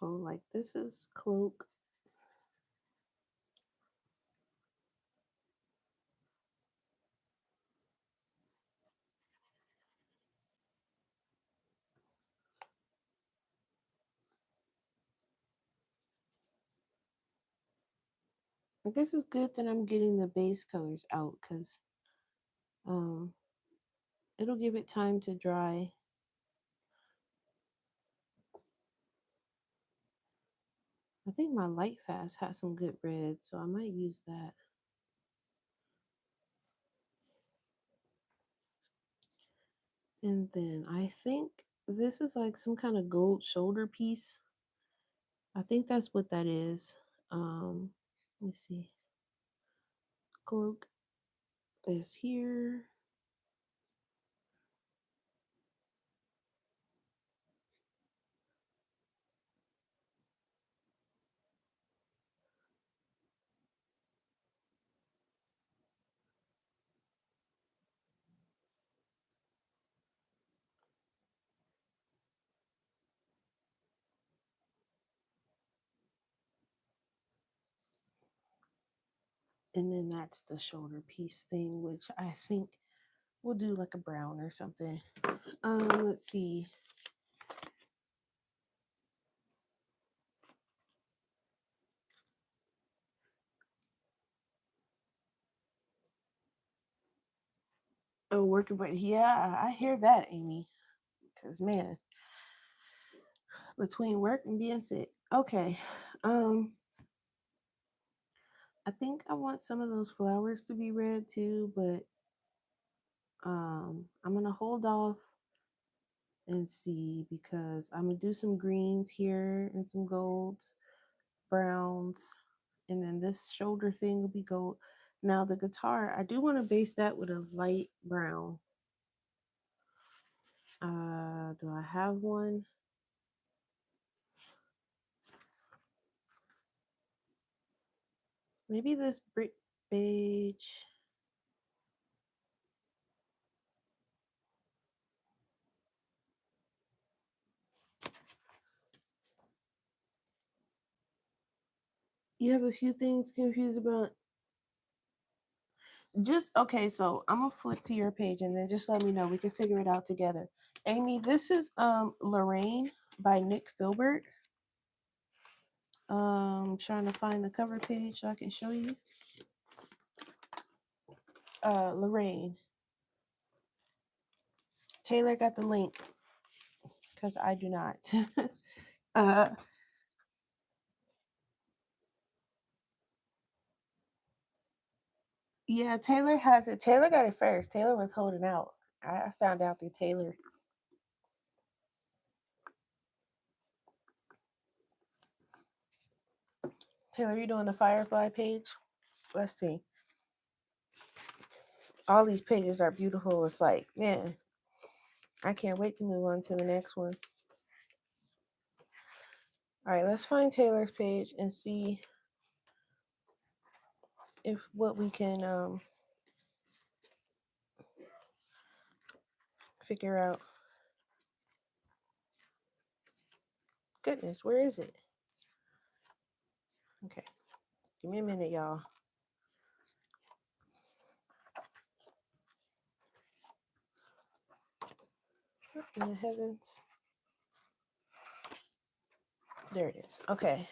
So like this is cloak. I guess it's good that I'm getting the base colors out because um, it'll give it time to dry. I think my light fast has some good red, so I might use that. And then I think this is like some kind of gold shoulder piece. I think that's what that is. Let me see. Cloak is here. And then that's the shoulder piece thing, which I think we'll do like a brown or something. Let's see. Oh, working, but yeah, I hear that, Amy. Because man, between work and being sick. Okay. Um, I think I want some of those flowers to be red too, but I'm gonna hold off and see because I'm gonna do some greens here and some golds, browns, and then this shoulder thing will be gold. Now the guitar, I do want to base that with a light brown. Do I have one? Maybe this brick beige. You have a few things confused about. Just okay, so I'm gonna flip to your page and then just let me know. We can figure it out together. Amy, this is Lorraine by Nick Filbert. Trying to find the cover page so I can show you. Lorraine. Taylor got the link because I do not. uh, yeah, Taylor has it. Taylor got it first. Taylor was holding out. I found out through Taylor. Taylor, you doing the Firefly page? Let's see. All these pages are beautiful. It's like, man, I can't wait to move on to the next one. All right, let's find Taylor's page and see if what we can figure out. Goodness, where is it? Okay, give me a minute, y'all. What in the heavens? There it is. Okay.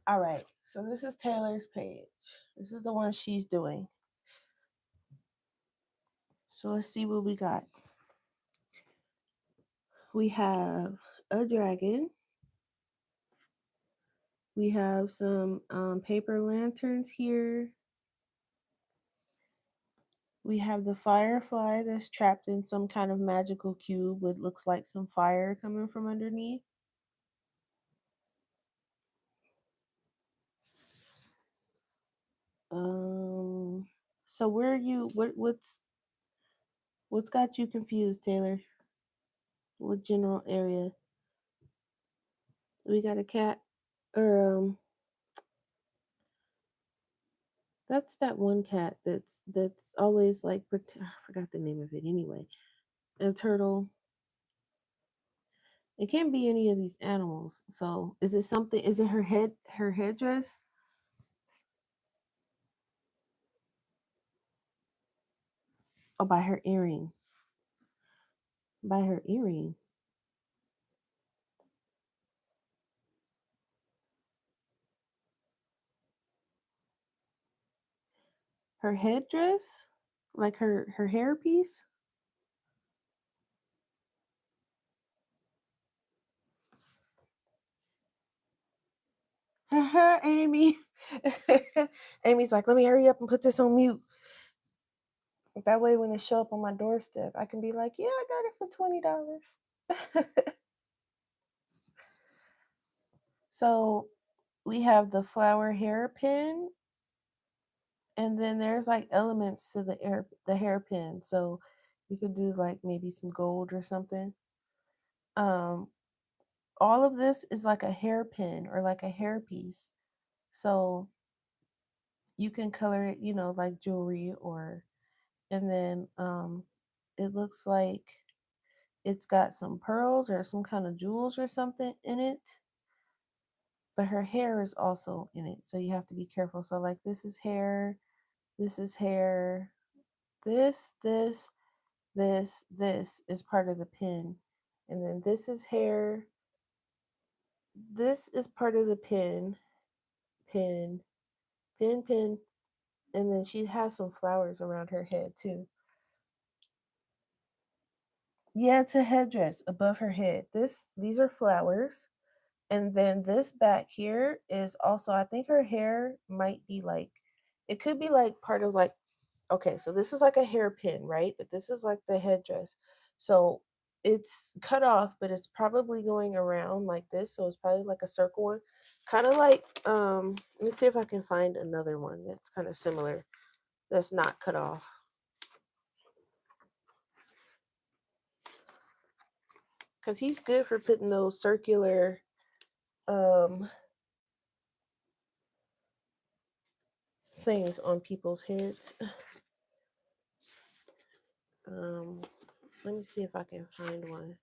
All right. So this is Taylor's page. This is the one she's doing. So let's see what we got. We have a dragon. We have some paper lanterns here. We have the firefly that's trapped in some kind of magical cube with looks like some fire coming from underneath. So where are you? What's got you confused, Taylor? What general area? We got a cat, or that's that one cat that's always like I forgot the name of it anyway. A turtle. It can't be any of these animals. So is it something? Is it her headdress? Oh, by her earring. By her earring. Her headdress? Like her hairpiece? Amy. Amy's like, let me hurry up and put this on mute. That way when it show up on my doorstep, I can be like, yeah, I got it for $20. So we have the flower hairpin, and then there's like elements to the hairpin. So you could do like maybe some gold or something. Um, all of this is like a hairpin or like a hairpiece. So you can color it, like jewelry or and then it looks like it's got some pearls or some kind of jewels or something in it. But her hair is also in it. So you have to be careful. So like this is hair, this is hair, this is part of the pin. And then this is hair. This is part of the pin, pin. And then she has some flowers around her head too. Yeah, it's a headdress above her head. These are flowers. And then this back here is also, I think her hair might be like, it could be like part of like, okay, so this is like a hairpin, right? But this is like the headdress. So it's cut off, but it's probably going around like this. So it's probably like a circle one. Kind of like, let me see if I can find another one that's kind of similar that's not cut off. Because he's good for putting those circular things on people's heads. Um, let me see if I can find one.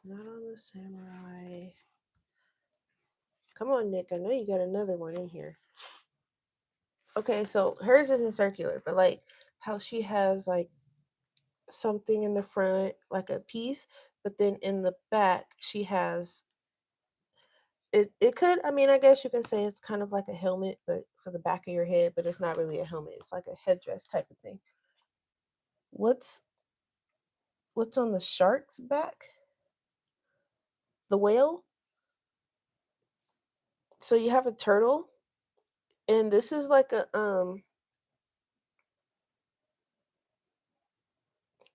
Not on the samurai. Come on, Nick. I know you got another one in here. Okay, so hers isn't circular, but like how she has like something in the front, like a piece, but then in the back she has it could, I mean, I guess you can say it's kind of like a helmet, but for the back of your head, but it's not really a helmet. It's like a headdress type of thing. What's what's on the shark's back? The whale? So you have a turtle, and this is like a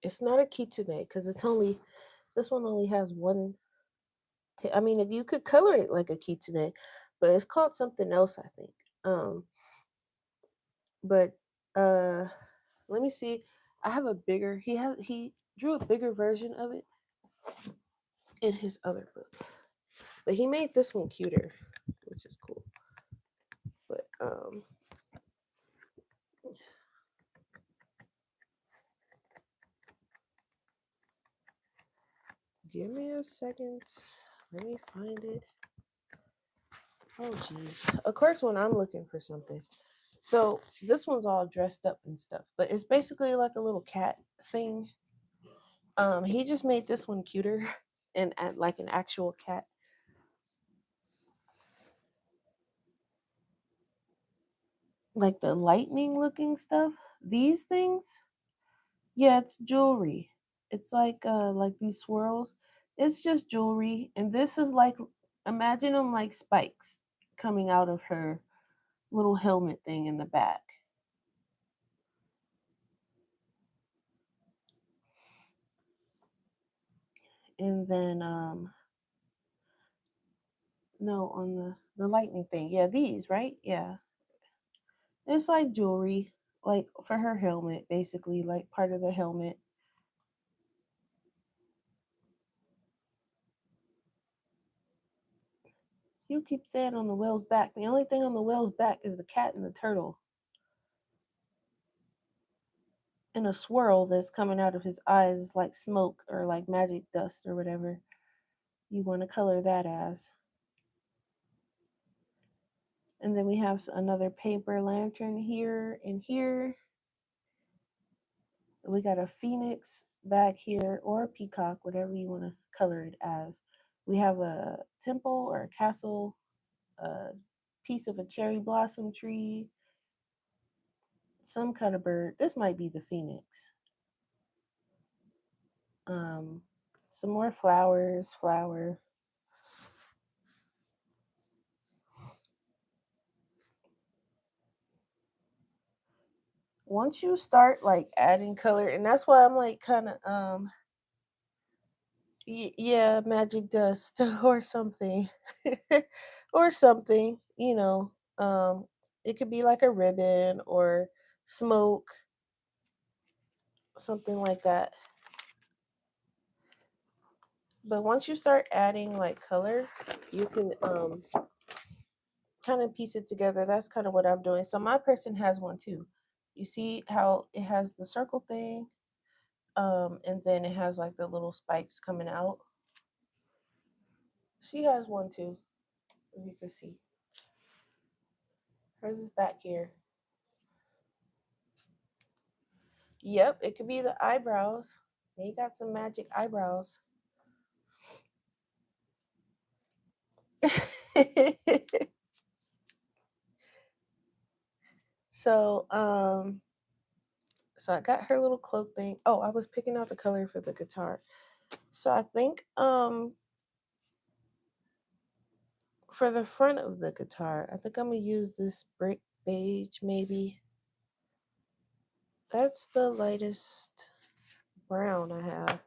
it's not a kitsune because it's only this one only has one. I mean, you could color it like a kitsune, but it's called something else, I think. Um, but uh, let me see. I have a bigger. He drew a bigger version of it in his other book, but he made this one cuter, which is cool. But give me a second. Let me find it. Oh, jeez. Of course, when I'm looking for something. So this one's all dressed up and stuff, but it's basically like a little cat thing. He just made this one cuter and like an actual cat. Like the lightning looking stuff. These things, yeah, it's jewelry. It's like these swirls. It's just jewelry, and this is like imagine them like spikes coming out of her little helmet thing in the back. And then no, on the lightning thing. Yeah, these, right? Yeah. It's like jewelry, like for her helmet, basically, like part of the helmet. You keep saying on the whale's back. The only thing on the whale's back is the cat and the turtle. And a swirl that's coming out of his eyes like smoke or like magic dust or whatever you want to color that as. And then we have another paper lantern here and here. We got a phoenix back here or a peacock, whatever you want to color it as. We have a temple or a castle, a piece of a cherry blossom tree, some kind of bird. This might be the phoenix. Um, some more flowers, flower. Once you start like adding color, and that's why I'm like kind of yeah, magic dust or something, or something. It could be like a ribbon or smoke, something like that. But once you start adding like color, you can kind of piece it together. That's kind of what I'm doing. So my person has one too. You see how it has the circle thing, and then it has like the little spikes coming out. She has one too, if you can see. Hers is back here. Yep, it could be the eyebrows. They got some magic eyebrows. so, so I got her little cloak thing. Oh, I was picking out the color for the guitar. So I think for the front of the guitar, I think I'm gonna use this brick beige maybe. That's the lightest brown I have.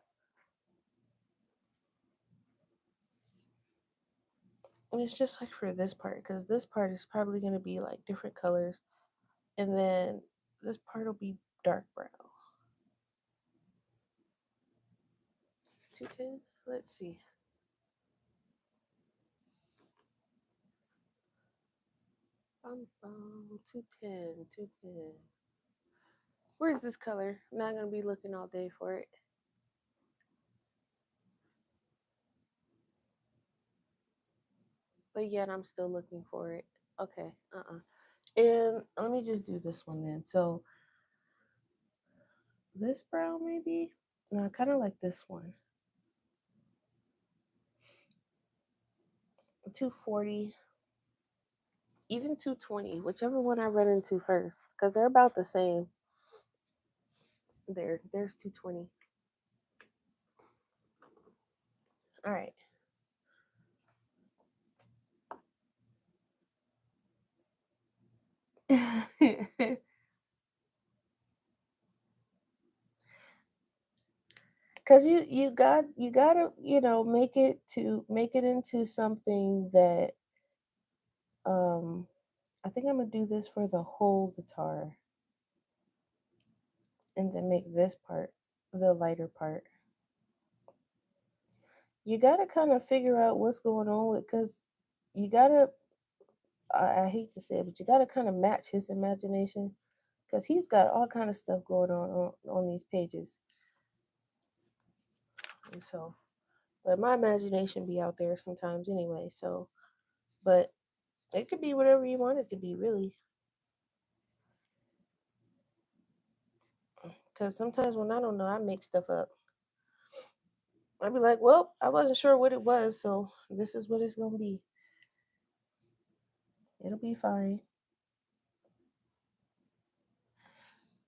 And it's just like for this part, because this part is probably gonna be like different colors. And then this part will be dark brown. 210? Let's see. Bum, bum, 210, 210. Where's this color? I'm not going to be looking all day for it. But yet I'm still looking for it. Okay, And let me just do this one then. So this brown maybe. No, I kind of like this one. 240, even 220, whichever one I run into first, because they're about the same. There's 220. All right. Cause you gotta make it into something that um I think I'm gonna do this for the whole guitar and then make this part the lighter part. You gotta kind of figure out what's going on with, because you gotta, I hate to say it, but you gotta kind of match his imagination, because he's got all kind of stuff going on these pages. And so, but my imagination be out there sometimes anyway. So, but it could be whatever you want it to be, really. Because sometimes when I don't know, I make stuff up. I'd be like, well, I wasn't sure what it was, so this is what it's gonna be. It'll be fine.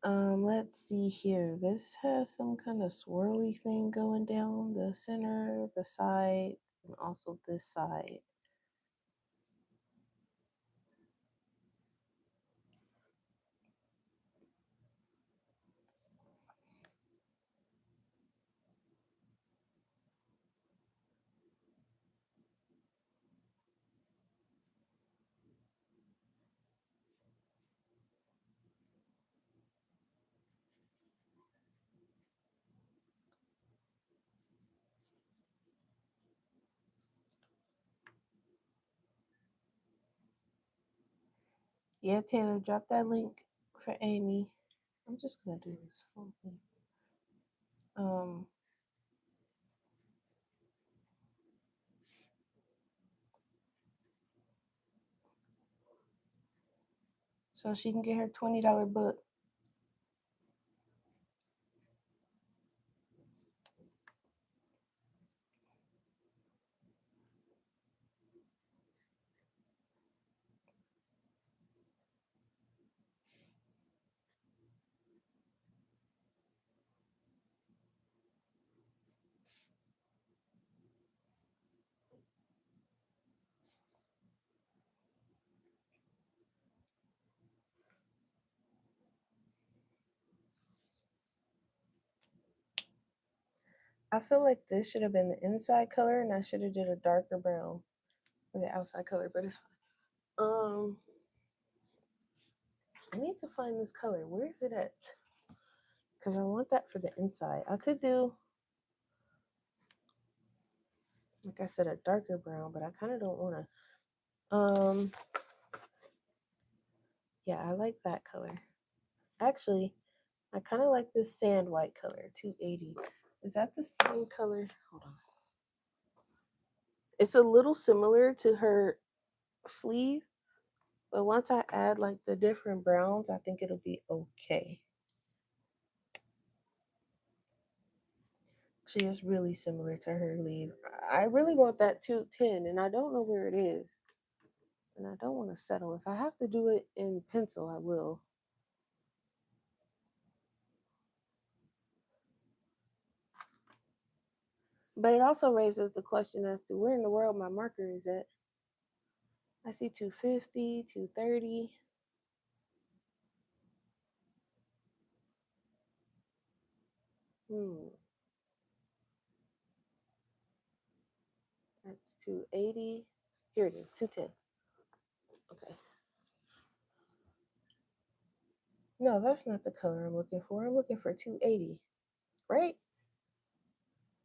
Let's see here. This has some kind of swirly thing going down the center, the side, and also this side. Yeah, Taylor, drop that link for Amy. I'm just gonna do this whole thing. Um, so she can get her $20 book. I feel like this should have been the inside color, and I should have did a darker brown for the outside color, but it's fine. I need to find this color. Where is it at? Because I want that for the inside. I could do, like I said, a darker brown, but I kind of don't want to. Yeah, I like that color. Actually, I kind of like this sand white color, 280. Is that the same color? Hold on. It's a little similar to her sleeve, but once I add like the different browns, I think it'll be okay. She is really similar to her leave. I really want that 210, and I don't know where it is. And I don't want to settle. If I have to do it in pencil, I will. But it also raises the question as to where in the world my marker is at. I see 250, 230. Hmm. That's 280. Here it is, 210. Okay. No, that's not the color I'm looking for. I'm looking for 280. Right?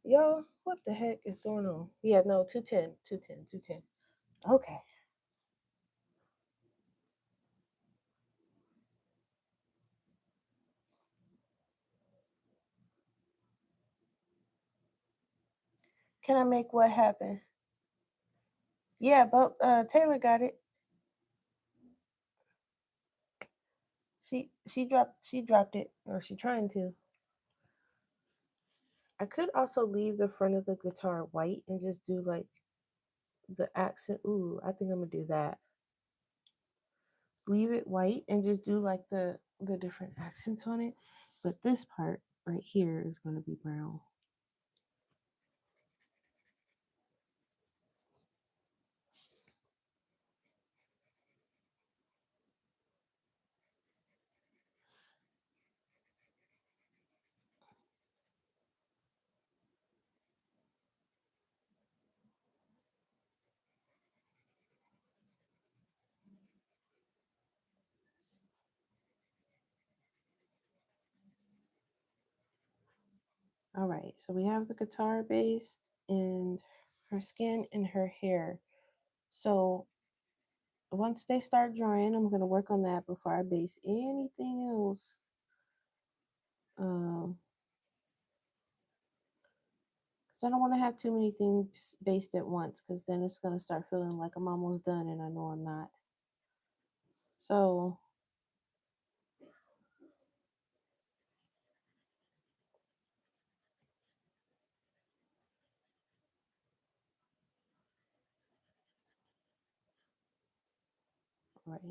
Y'all, what the heck is going on? Yeah, no, 210, 210, 210. Okay. Can I make what happen? Yeah, but Taylor got it. She dropped it, or she trying to. I could also leave the front of the guitar white and just do like the accent. Ooh, I think I'm gonna do that. Leave it white and just do like the different accents on it. But this part right here is gonna be brown. All right, so we have the guitar base and her skin and her hair. So once they start drying, I'm gonna work on that before I base anything else. Because I don't want to have too many things based at once, because then it's gonna start feeling like I'm almost done, and I know I'm not. So right,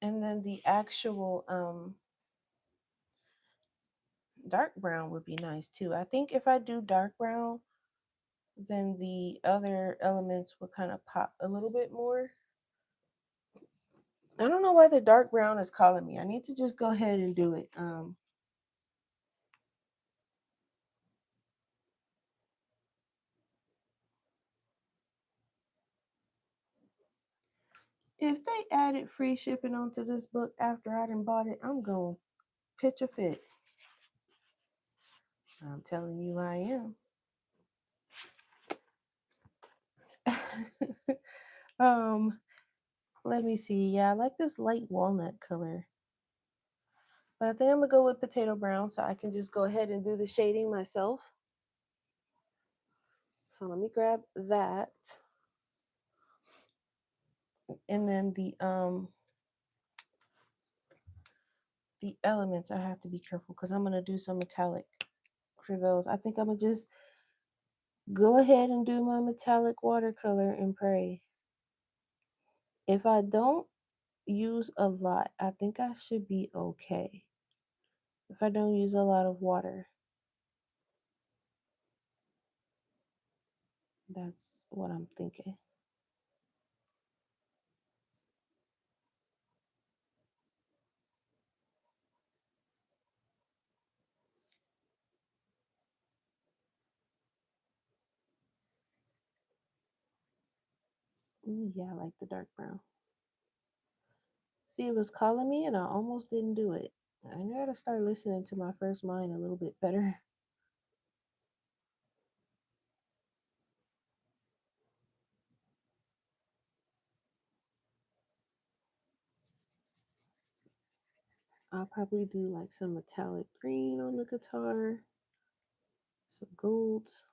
and then the actual dark brown would be nice too. I think if I do dark brown, then the other elements would kind of pop a little bit more. I don't know why the dark brown is calling me. I need to just go ahead and do it. If they added free shipping onto this book after I done bought it, I'm going to pitch a fit. I'm telling you I am. um, Let me see. Yeah, I like this light walnut color. But I think I'm gonna go with potato brown so I can just go ahead and do the shading myself. So let me grab that. And then the elements, I have to be careful because I'm gonna do some metallic for those. I think I'm gonna just go ahead and do my metallic watercolor and pray. If I don't use a lot, I think I should be okay. If I don't use a lot of water, that's what I'm thinking. Ooh, yeah, I like the dark brown. See, it was calling me and I almost didn't do it. I gotta start listening to my first mind a little bit better. I'll probably do like some metallic green on the guitar, some golds.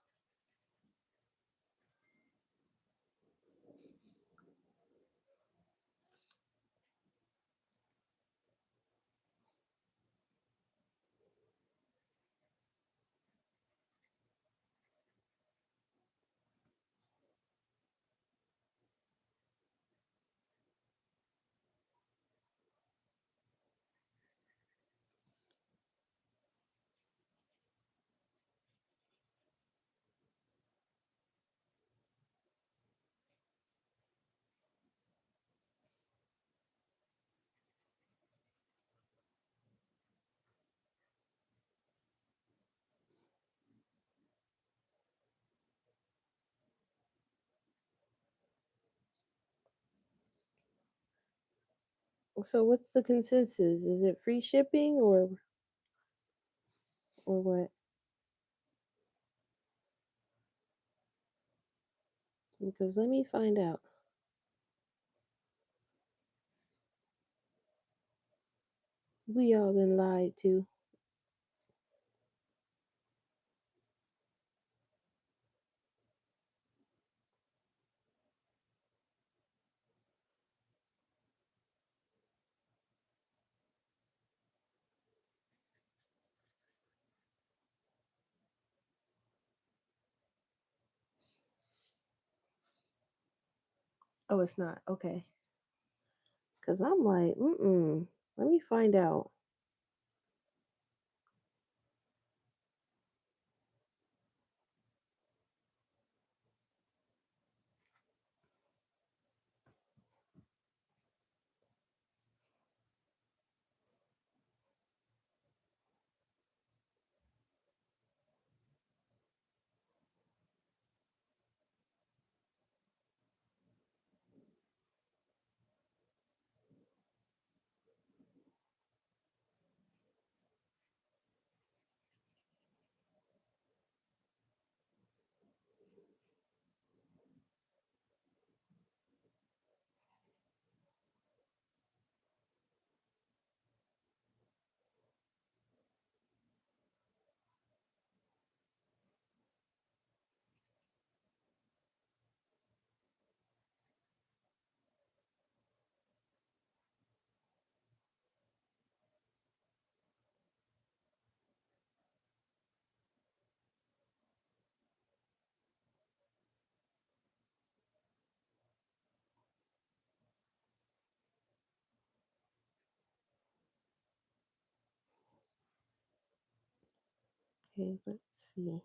So what's the consensus? Is it free shipping or what? Because let me find out. We all been lied to. Oh, it's not. Okay. Cause I'm like, let me find out. Okay, let's see.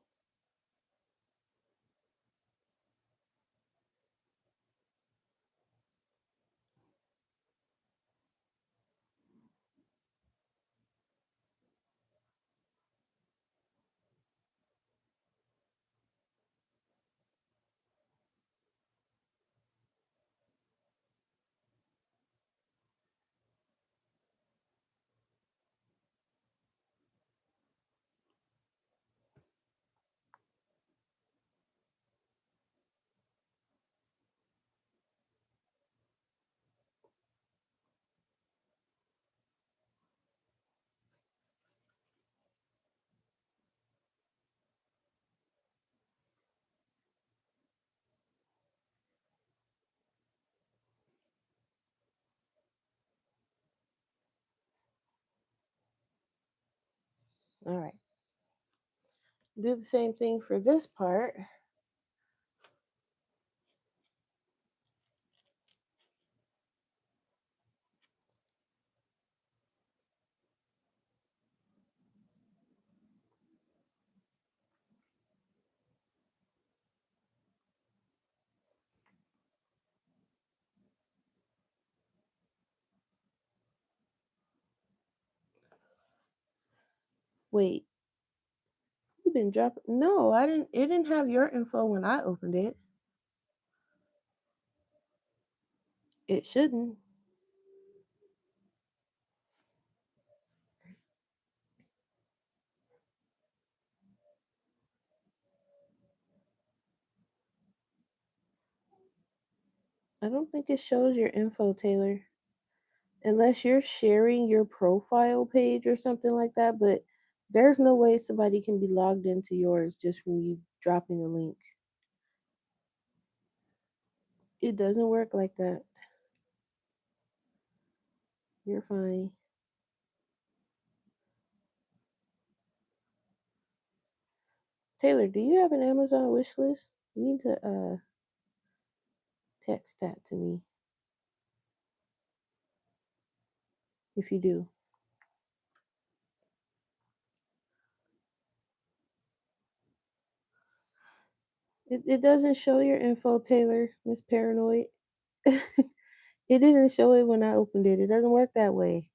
All right. Do the same thing for this part. Wait, you've been dropping. No, I didn't. It didn't have your info when I opened it. It shouldn't. I don't think it shows your info, Taylor. Unless you're sharing your profile page or something like that, but there's no way somebody can be logged into yours just from you dropping a link. It doesn't work like that. You're fine. Taylor, do you have an Amazon wish list? You need to text that to me if you do. It doesn't show your info, Taylor, Miss Paranoid. It didn't show it when I opened it. It doesn't work that way.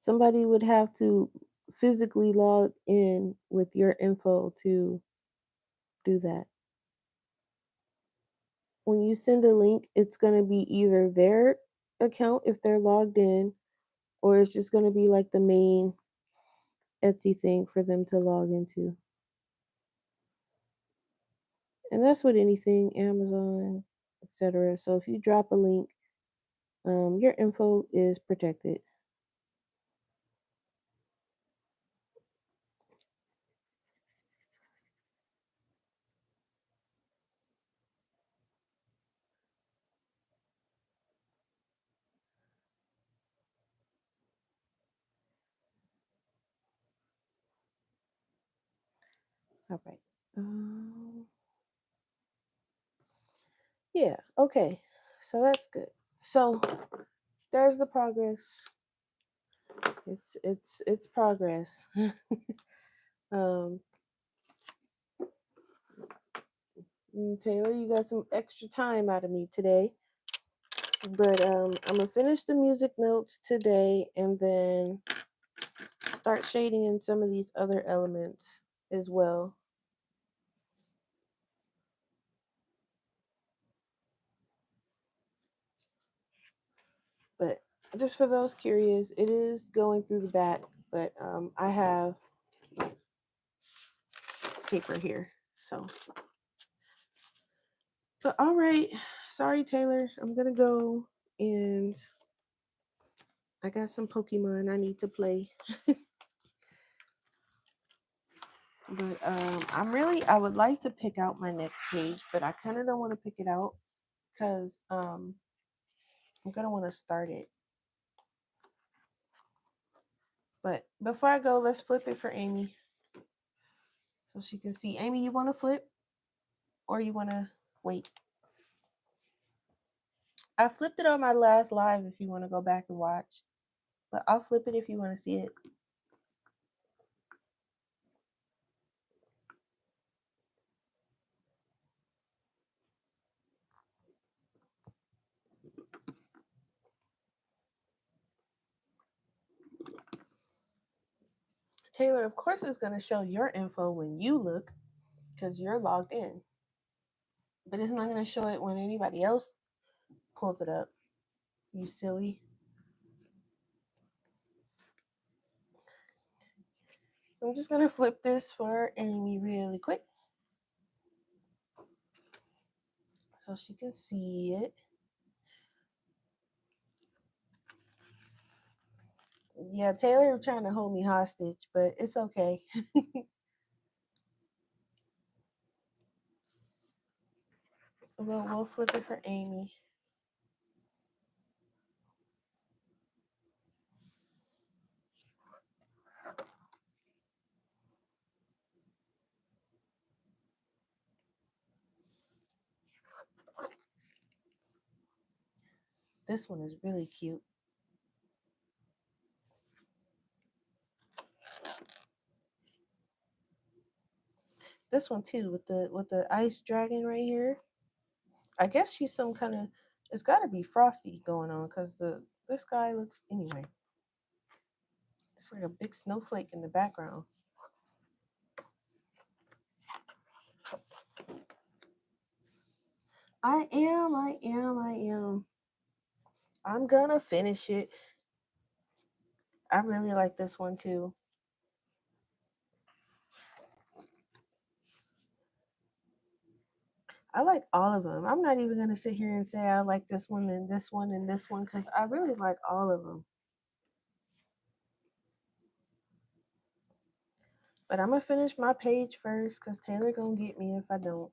Somebody would have to physically log in with your info to do that. When you send a link, it's going to be either their account if they're logged in, or it's just going to be like the main Etsy thing for them to log into. And that's with anything, Amazon, etc. So if you drop a link, your info is protected. All right. Um, Yeah, okay. So that's good. So there's the progress. It's progress. um Taylor, you got some extra time out of me today. But I'm gonna finish the music notes today and then start shading in some of these other elements as well. But just for those curious, it is going through the back, but I have paper here. So, but all right. Sorry, Taylor. I'm gonna go and I got some Pokemon I need to play. But I would like to pick out my next page, but I kind of don't want to pick it out because I'm gonna want to start it. But before I go, let's flip it for Amy so she can see. Amy, you want to flip or you want to wait? I flipped it on my last live if you want to go back and watch, but I'll flip it if you want to see it. Taylor, of course, it's going to show your info when you look because you're logged in, but it's not going to show it when anybody else pulls it up. You silly. So I'm just going to flip this for Amy really quick so she can see it. Yeah, Taylor trying to hold me hostage, but it's okay. We'll flip it for Amy. This one is really cute. This one too with the ice dragon right here. I guess she's some kind of. It's got to be frosty going on because this guy looks anyway. It's like a big snowflake in the background. I am. I am. I am. I'm gonna finish it. I really like this one too. I like all of them. I'm not even gonna sit here and say I like this one and this one and this one because I really like all of them. But I'm gonna finish my page first because Taylor gonna get me if I don't.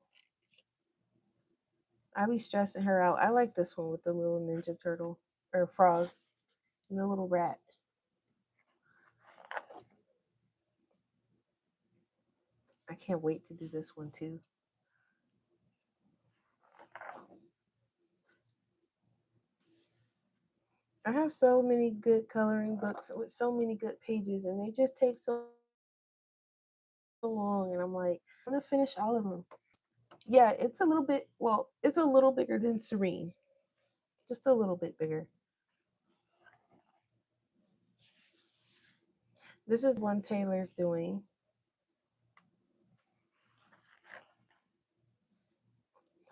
I be stressing her out. I like this one with the little ninja turtle or frog and the little rat. I can't wait to do this one too. I have so many good coloring books with so many good pages, and they just take so long. And I'm like, I'm gonna finish all of them. Yeah, it's a little bit. Well, it's a little bigger than Serene, just a little bit bigger. This is one Taylor's doing.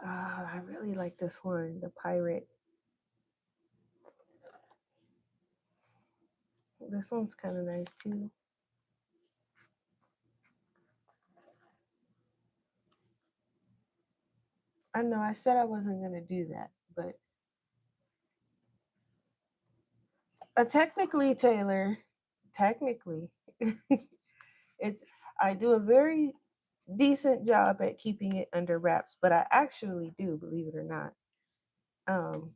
I really like this one, the pirate. This one's kind of nice too. I know I said I wasn't gonna do that, but technically, Taylor, technically, it's I do a very decent job at keeping it under wraps, but I actually do, believe it or not. Um,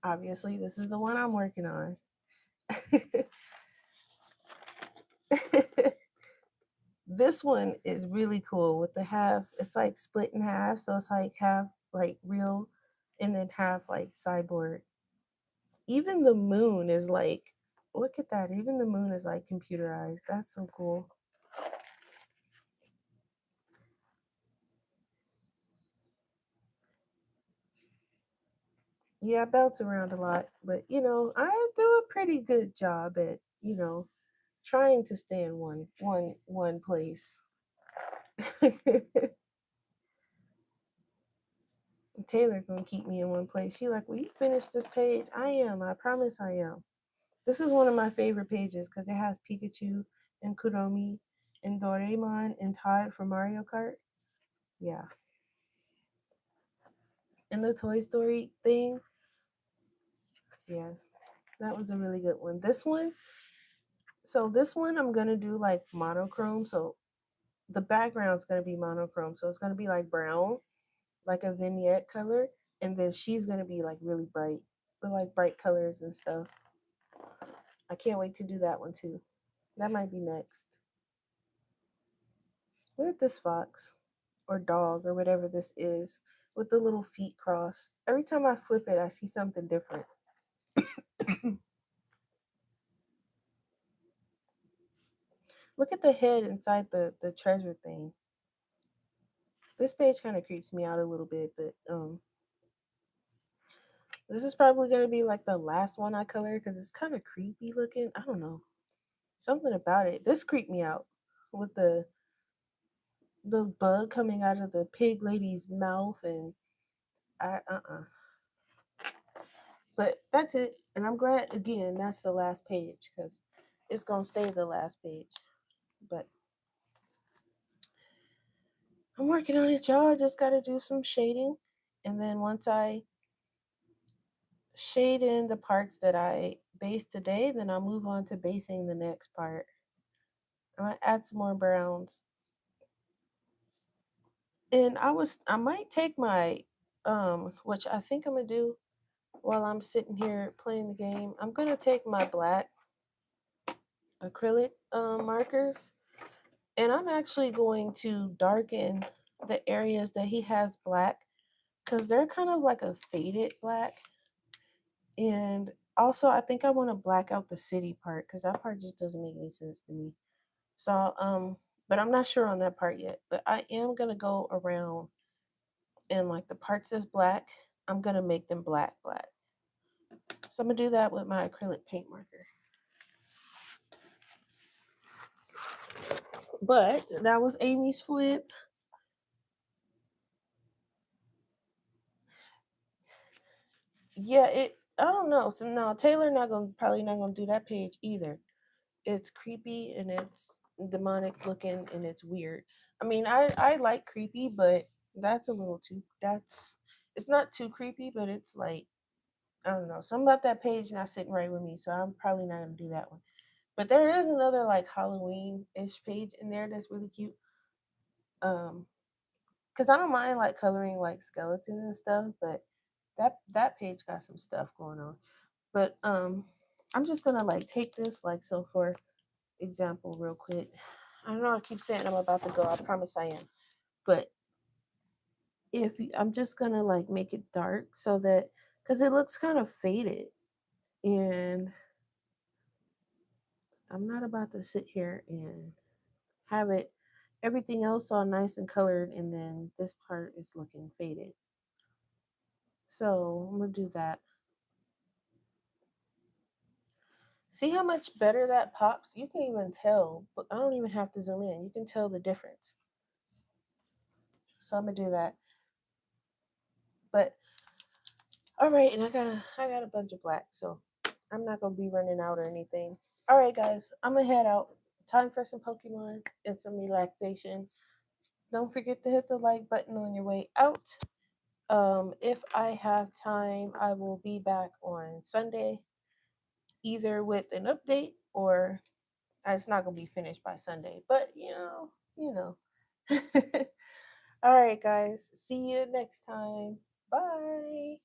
Obviously, this is the one I'm working on. This one is really cool with the half. It's like split in half, so it's like half like real, and then have like cyborg. Even the moon is like, look at that. Even the moon is like computerized. That's so cool. Yeah, I bounce around a lot, but I do a pretty good job at, trying to stay in one place. Taylor gonna keep me in one place. She like, will you finish this page? I am. I promise I am. This is one of my favorite pages because it has Pikachu and Kuromi and Doraemon and Todd from Mario Kart. Yeah. And the Toy Story thing. Yeah, that was a really good one. This one I'm gonna do like monochrome. So the background's gonna be monochrome. So it's gonna be like brown, like a vignette color, and then she's gonna be like really bright with like bright colors and stuff. I can't wait to do that one too. That might be next. Look at this fox or dog or whatever this is with the little feet crossed. Every time I flip it, I see something different. Look at the head inside the treasure thing. This page kind of creeps me out a little bit, but this is probably gonna be like the last one I color because it's kind of creepy looking. I don't know, something about it. This creeped me out with the bug coming out of the pig lady's mouth, and I. But that's it, and I'm glad again that's the last page because it's gonna stay the last page. But I'm working on it, y'all. I just gotta do some shading, and then once I shade in the parts that I based today, then I'll move on to basing the next part. I'm gonna add some more browns. And I might take my which I think I'm gonna do while I'm sitting here playing the game. I'm gonna take my black acrylic markers, and I'm actually going to darken the areas that he has black because they're kind of like a faded black. And also I think I want to black out the city part because that part just doesn't make any sense to me. So but I'm not sure on that part yet. But I am gonna go around and like the parts that's black, I'm gonna make them black. So I'm gonna do that with my acrylic paint marker. But that was Amy's flip. Yeah, I don't know. So no, Taylor probably not gonna do that page either. It's creepy and it's demonic looking and it's weird. I mean, I like creepy, but that's a little too. That's it's not too creepy, but it's like I don't know. Something about that page not sitting right with me, so I'm probably not gonna do that one. But there is another like Halloween ish page in there that's really cute. Um, because I don't mind like coloring like skeletons and stuff, but that page got some stuff going on. But I'm just gonna like take this like so for example real quick. I don't know. I keep saying I'm about to go. I promise I am. But I'm just gonna like make it dark so that because it looks kind of faded, and I'm not about to sit here and have it everything else all nice and colored, and then this part is looking faded. So I'm gonna do that. See how much better that pops? You can even tell, but I don't even have to zoom in. You can tell the difference. So I'm gonna do that. But all right, and I got a bunch of black, so I'm not gonna be running out or anything. All right, guys, I'm gonna head out. Time for some Pokemon and some relaxation. Don't forget to hit the like button on your way out. If I have time, I will be back on Sunday, either with an update or it's not gonna be finished by Sunday. But you know. All right, guys. See you next time. Bye.